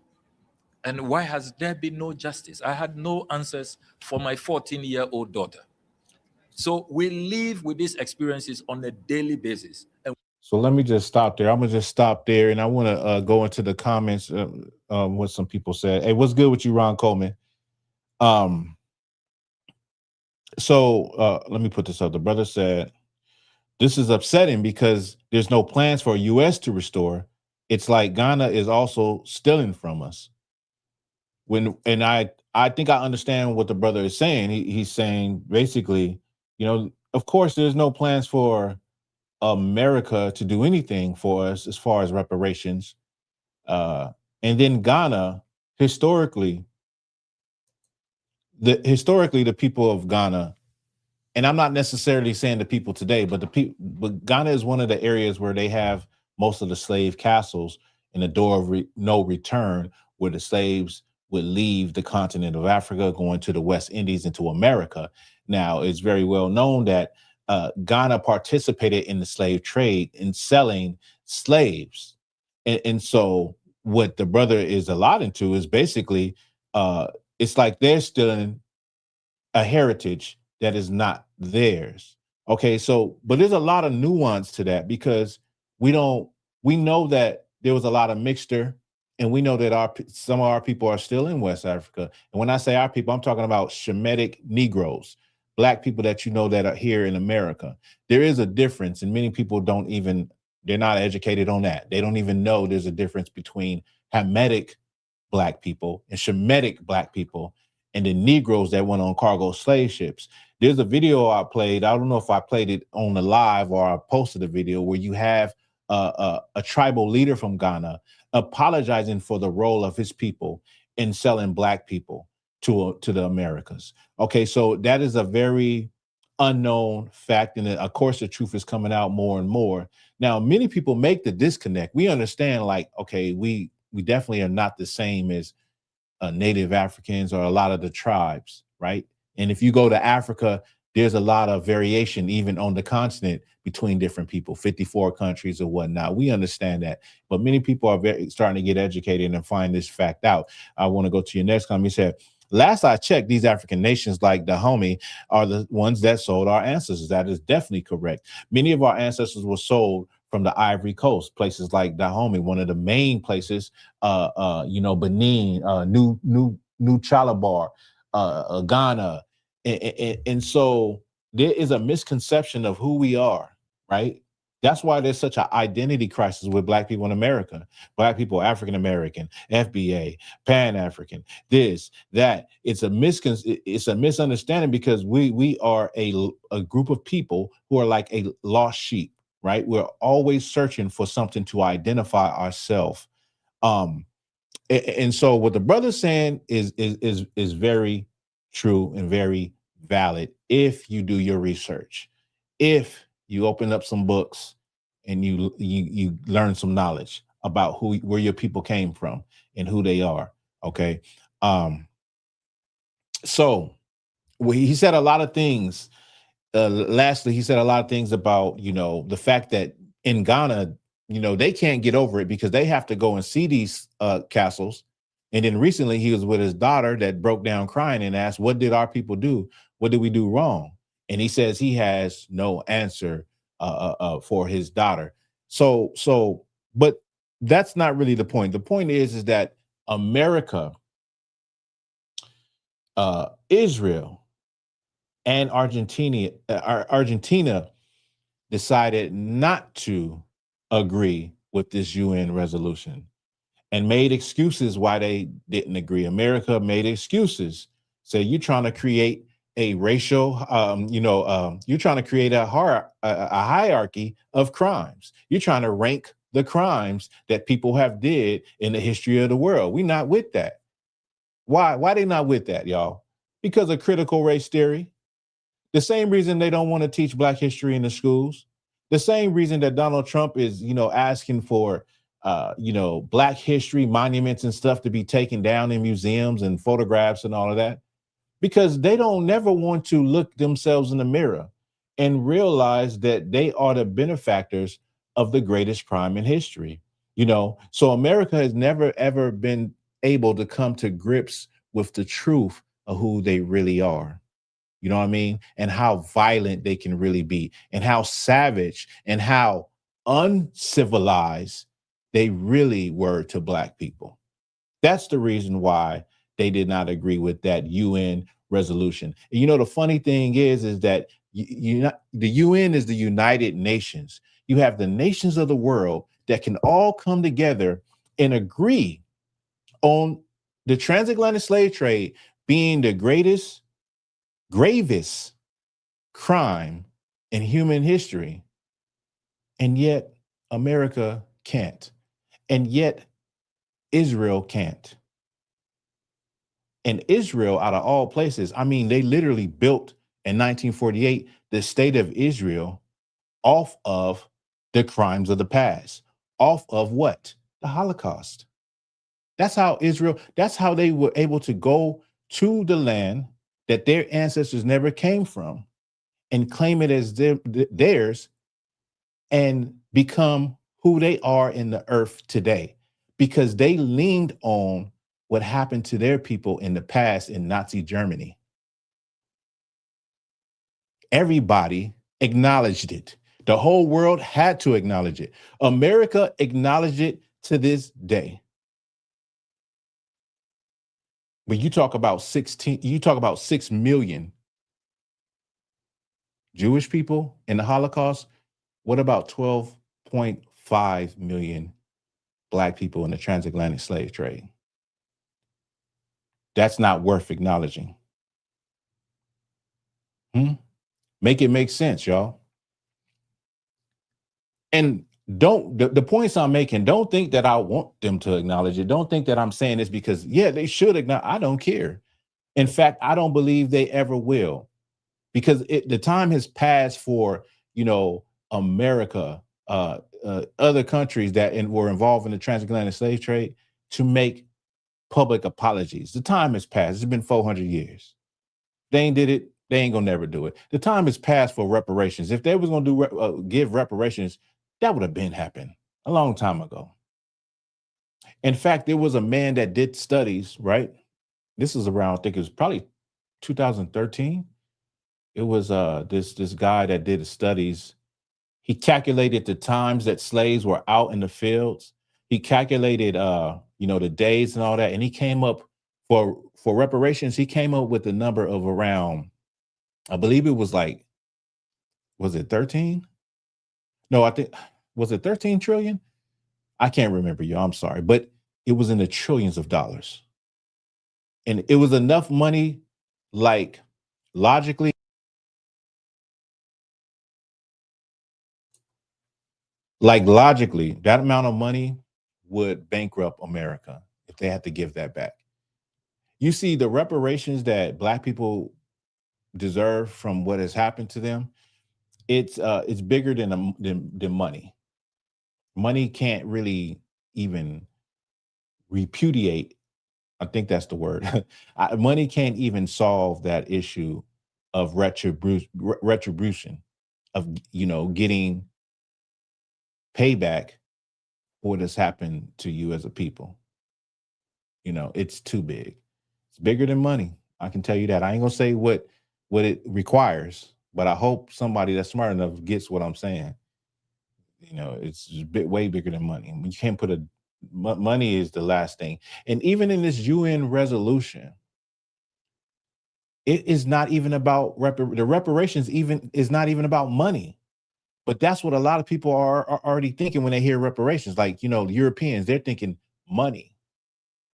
And why has there been no justice? I had no answers for my 14-year-old daughter. So we live with these experiences on a daily basis. And so let me just stop there. I'm going to just stop there. And I want to go into the comments, what some people said. Hey, what's good with you, Ron Coleman? So let me put this up. The brother said, this is upsetting because there's no plans for U.S. to restore. It's like Ghana is also stealing from us. And I think I understand what the brother is saying. He's saying basically, of course, there's no plans for America to do anything for us as far as reparations. And then Ghana, historically, the people of Ghana, and I'm not necessarily saying the people today, but but Ghana is one of the areas where they have most of the slave castles and the door of no return, where the slaves would leave the continent of Africa, going to the West Indies into America. Now, it's very well known that Ghana participated in the slave trade in selling slaves. And so what the brother is alluding to is basically, it's like they're stealing a heritage that is not theirs. Okay, so, but there's a lot of nuance to that, because we know that there was a lot of mixture, and we know that some of our people are still in West Africa. And when I say our people, I'm talking about Shemitic Negroes, Black people that that are here in America. There is a difference, and many people they're not educated on that. They don't even know there's a difference between Hamitic Black people and Shemitic Black people and the Negroes that went on cargo slave ships. There's a video I played. I don't know if I played it on the live or I posted a video where you have a tribal leader from Ghana apologizing for the role of his people in selling Black people to the Americas. Okay, so that is a very unknown fact, and of course the truth is coming out more and more. Now, many people make the disconnect. We understand, like, okay, we definitely are not the same as Native Africans or a lot of the tribes, right? And if you go to Africa, there's a lot of variation even on the continent between different people, 54 countries or whatnot. We understand that, but many people are starting to get educated and find this fact out. I want to go to your next comment. He said, last I checked, these African nations like Dahomey are the ones that sold our ancestors. That is definitely correct. Many of our ancestors were sold from the Ivory Coast, places like Dahomey, one of the main places, Benin, New Chalabar, Ghana. And so there is a misconception of who we are, right? That's why there's such an identity crisis with Black people in America. Black people, African American, FBA, Pan African, this, that. It's a misunderstanding because we are a group of people who are like a lost sheep, right? We're always searching for something to identify ourselves. And so what the brother's saying is very true and very valid if you do your research, if you open up some books and you learn some knowledge about where your people came from and who they are. Okay. So he said a lot of things. Lastly, he said a lot of things about, the fact that in Ghana, they can't get over it because they have to go and see these castles. And then recently he was with his daughter that broke down crying and asked, what did our people do? What did we do wrong? And he says he has no answer for his daughter. But that's not really the point. The point is that America, Israel, and Argentina decided not to agree with this UN resolution and made excuses why they didn't agree. America made excuses. So you're trying to create a racial, you're trying to create a hierarchy of crimes. You're trying to rank the crimes that people have did in the history of the world. We're not with that. Why they not with that, y'all? Because of critical race theory. The same reason they don't want to teach Black history in the schools. The same reason that Donald Trump is, asking for, Black history monuments and stuff to be taken down in museums and photographs and all of that, because they don't never want to look themselves in the mirror and realize that they are the benefactors of the greatest crime in history. So America has never, ever been able to come to grips with the truth of who they really are. You know what I mean? And how violent they can really be, and how savage and how uncivilized they really were to Black people. That's the reason why they did not agree with that UN resolution. And the funny thing is that the UN is the United Nations. You have the nations of the world that can all come together and agree on the transatlantic slave trade being the gravest crime in human history. And yet America can't. And yet Israel can't. And Israel, out of all places, they literally built in 1948 the state of Israel off of the crimes of the past, off of what? The Holocaust. That's how they were able to go to the land that their ancestors never came from and claim it as theirs and become who they are in the earth today, because they leaned on what happened to their people in the past in Nazi Germany. Everybody acknowledged it. The whole world had to acknowledge it. America acknowledged it to this day. But you talk about 6 million Jewish people in the Holocaust. What about 12.5 million Black people in the transatlantic slave trade? That's not worth acknowledging. Make it make sense, y'all. And the points I'm making, don't think that I want them to acknowledge it. Don't think that I'm saying this because, they should acknowledge. I don't care. In fact, I don't believe they ever will, because the time has passed for, America, other countries that were involved in the transatlantic slave trade to make public apologies. The time has passed. It's been 400 years. They ain't did it. They ain't gonna never do it. The time is past for reparations. If they was gonna give reparations, that would have been happened a long time ago. In fact, there was a man that did studies, right? This is around, I think it was probably 2013. It was this guy that did the studies. He calculated the times that slaves were out in the fields. He calculated the days and all that, and he came up for reparations. He came up with a number of around, I believe it was like, was it 13? No, I think, was it 13 trillion? I can't remember, y'all. I'm sorry, but it was in the trillions of dollars. And it was enough money, like logically, that amount of money would bankrupt America if they had to give that back. You see, the reparations that Black people deserve from what has happened to them, it's bigger than money. Money can't really even repudiate. I think that's the word. Money can't even solve that issue of retribution, of getting payback for what has happened to you as a people. It's too big. It's bigger than money. I can tell you that. I ain't gonna say what it requires, but I hope somebody that's smart enough gets what I'm saying. It's way bigger than money. You can't put money is the last thing. And even in this UN resolution, it is not even about the reparations. Even is not even about money. But that's what a lot of people are already thinking when they hear reparations. Like, the Europeans, they're thinking money.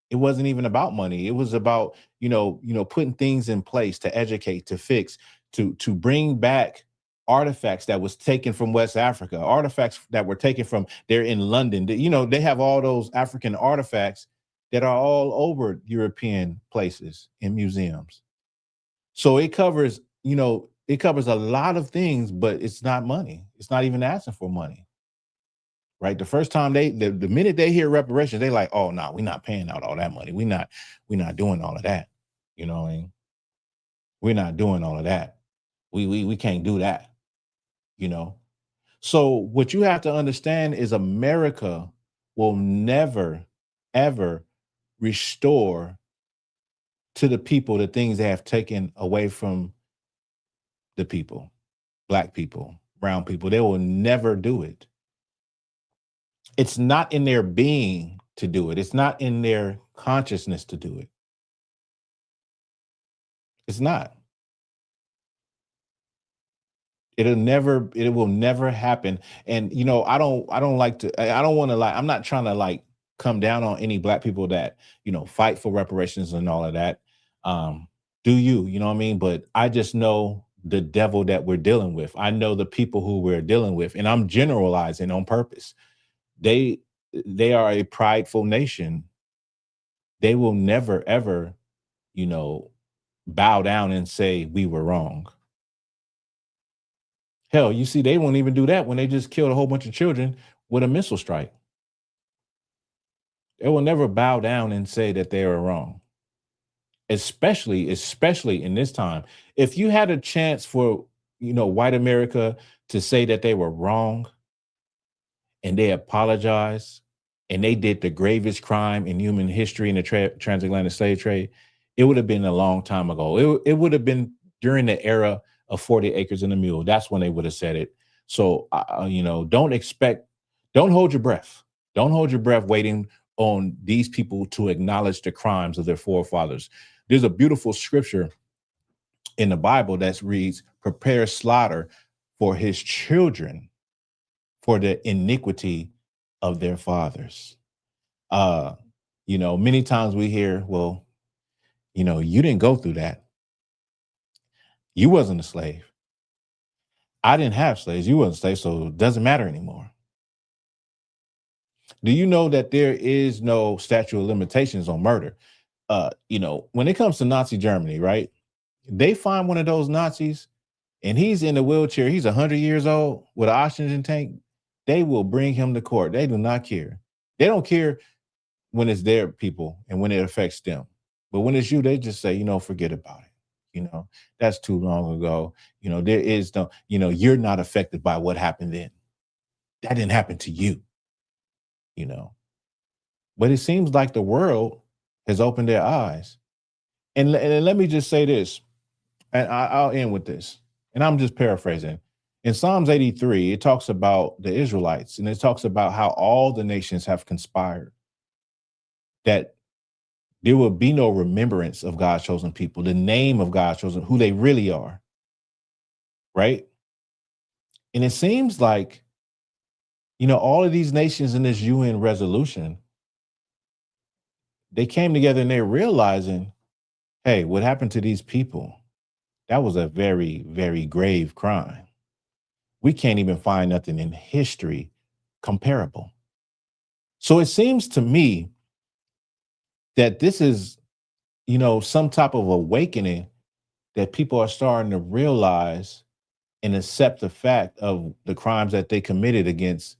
It wasn't even about money. It was about, putting things in place to educate, to fix, to bring back artifacts that was taken from West Africa, artifacts that were taken from, they're in London. They have all those African artifacts that are all over European places in museums. So it covers, a lot of things, but it's not money. It's not even asking for money. Right. The first time the minute they hear reparations, they like, oh no, we're not paying out all that money. We're not doing all of that. You know what I mean? We're not doing all of that. We can't do that. So what you have to understand is America will never, ever restore to the people the things they have taken away from the people, Black people, brown people. They will never do it. It's not in their being to do it. It's not in their consciousness to do it. It's not. It will never happen. And I don't want to I'm not trying to come down on any Black people that, fight for reparations and all of that. Do you know what I mean? But I just know the devil that we're dealing with. I know the people who we're dealing with, and I'm generalizing on purpose. They are a prideful nation. They will never, ever, bow down and say we were wrong. Hell, you see, they won't even do that when they just killed a whole bunch of children with a missile strike. They will never bow down and say that they are wrong. Especially in this time. If you had a chance for, white America to say that they were wrong and they apologize and they did the gravest crime in human history in the transatlantic slave trade, it would have been a long time ago. It would have been during the era of 40 acres and a mule. That's when they would have said it. So, don't hold your breath. Don't hold your breath waiting on these people to acknowledge the crimes of their forefathers. There's a beautiful scripture in the Bible that reads, prepare slaughter for his children for the iniquity of their fathers. Many times we hear, well, you didn't go through that. You wasn't a slave. I didn't have slaves. You wasn't a slave, so it doesn't matter anymore. Do you know that there is no statute of limitations on murder? When it comes to Nazi Germany, right? They find one of those Nazis and he's in a wheelchair. He's 100 years old with an oxygen tank. They will bring him to court. They do not care. They don't care when it's their people and when it affects them. But when it's you, they just say, forget about it. That's too long ago. There is no, you're not affected by what happened then. That didn't happen to you, But it seems like the world has opened their eyes. And let me just say this, and I'll end with this, and I'm just paraphrasing. In Psalms 83, it talks about the Israelites, and it talks about how all the nations have conspired, that there will be no remembrance of God's chosen people, the name of God's chosen, who they really are, right? And it seems like, all of these nations in this UN resolution, they came together and they're realizing, hey, what happened to these people? That was a very, very grave crime. We can't even find nothing in history comparable. So it seems to me that this is, some type of awakening that people are starting to realize and accept the fact of the crimes that they committed against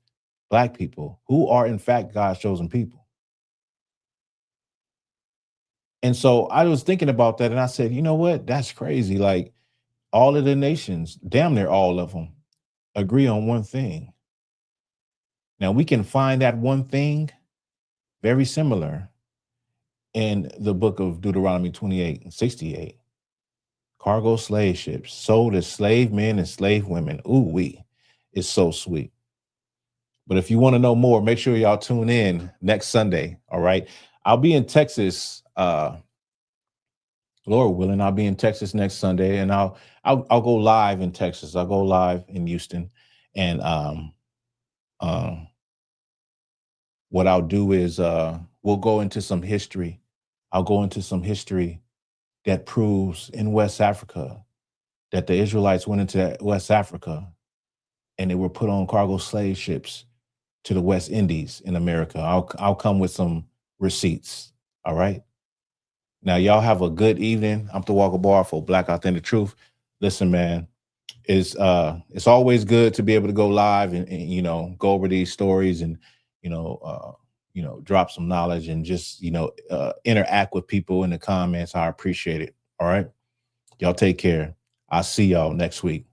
Black people, who are in fact God's chosen people. And so I was thinking about that and I said, you know what? That's crazy. Like, all of the nations, damn near all of them, agree on one thing. Now we can find that one thing very similar in the book of Deuteronomy 28 and 68. Cargo slave ships sold as slave men and slave women. Ooh-wee. It's so sweet. But if you want to know more, make sure y'all tune in next Sunday. All right. I'll be in Texas. Lord willing, I'll be in Texas next Sunday, and I'll go live in Texas. I'll go live in Houston, and what I'll do is we'll go into some history. I'll go into some history that proves in West Africa that the Israelites went into West Africa and they were put on cargo slave ships to the West Indies in America. I'll come with some receipts. All right. Now, y'all have a good evening. I'm Thawahgabar for Black Authentic Truth. Listen, man, it's always good to be able to go live and go over these stories and drop some knowledge and just interact with people in the comments. I appreciate it. All right, y'all take care. I'll see y'all next week.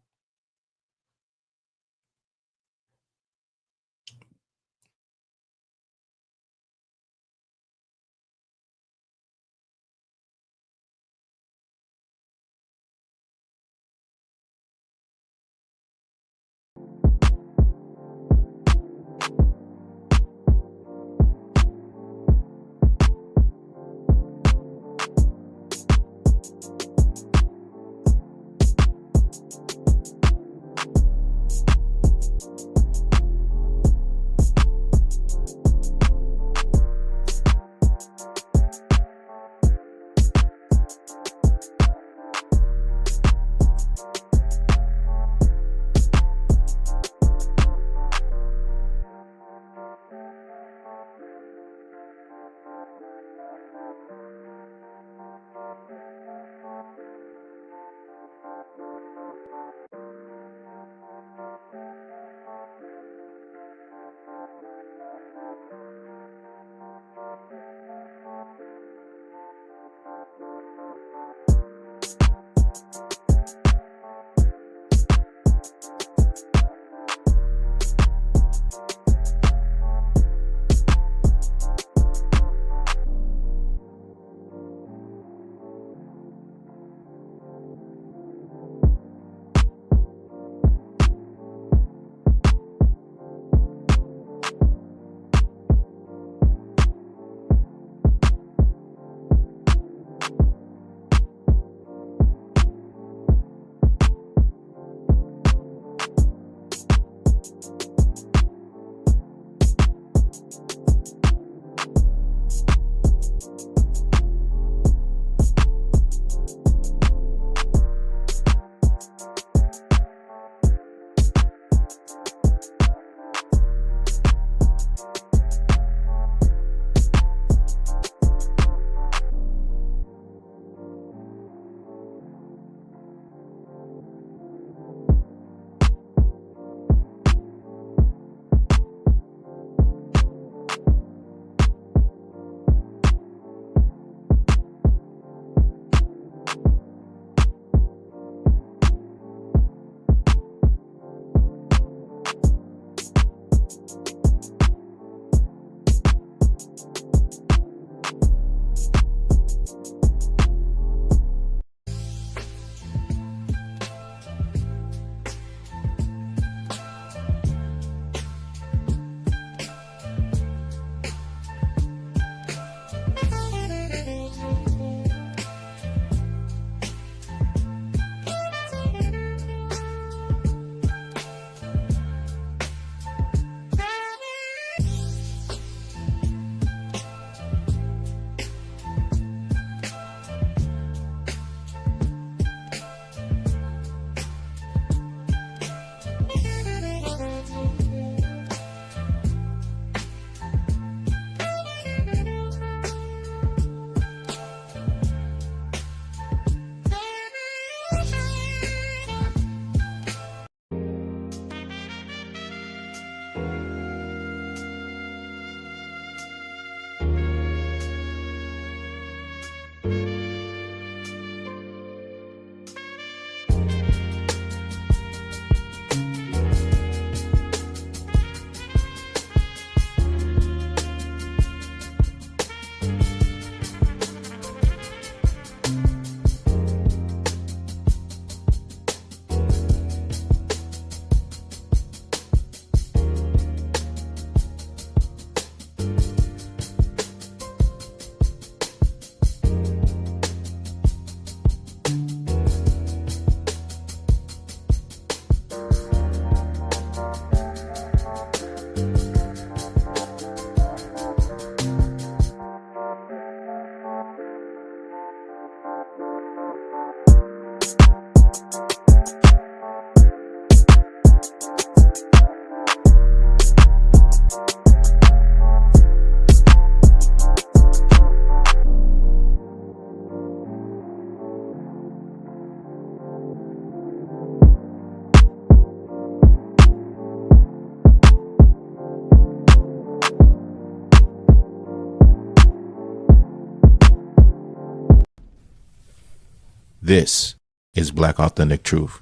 This is Black Authentic Truth.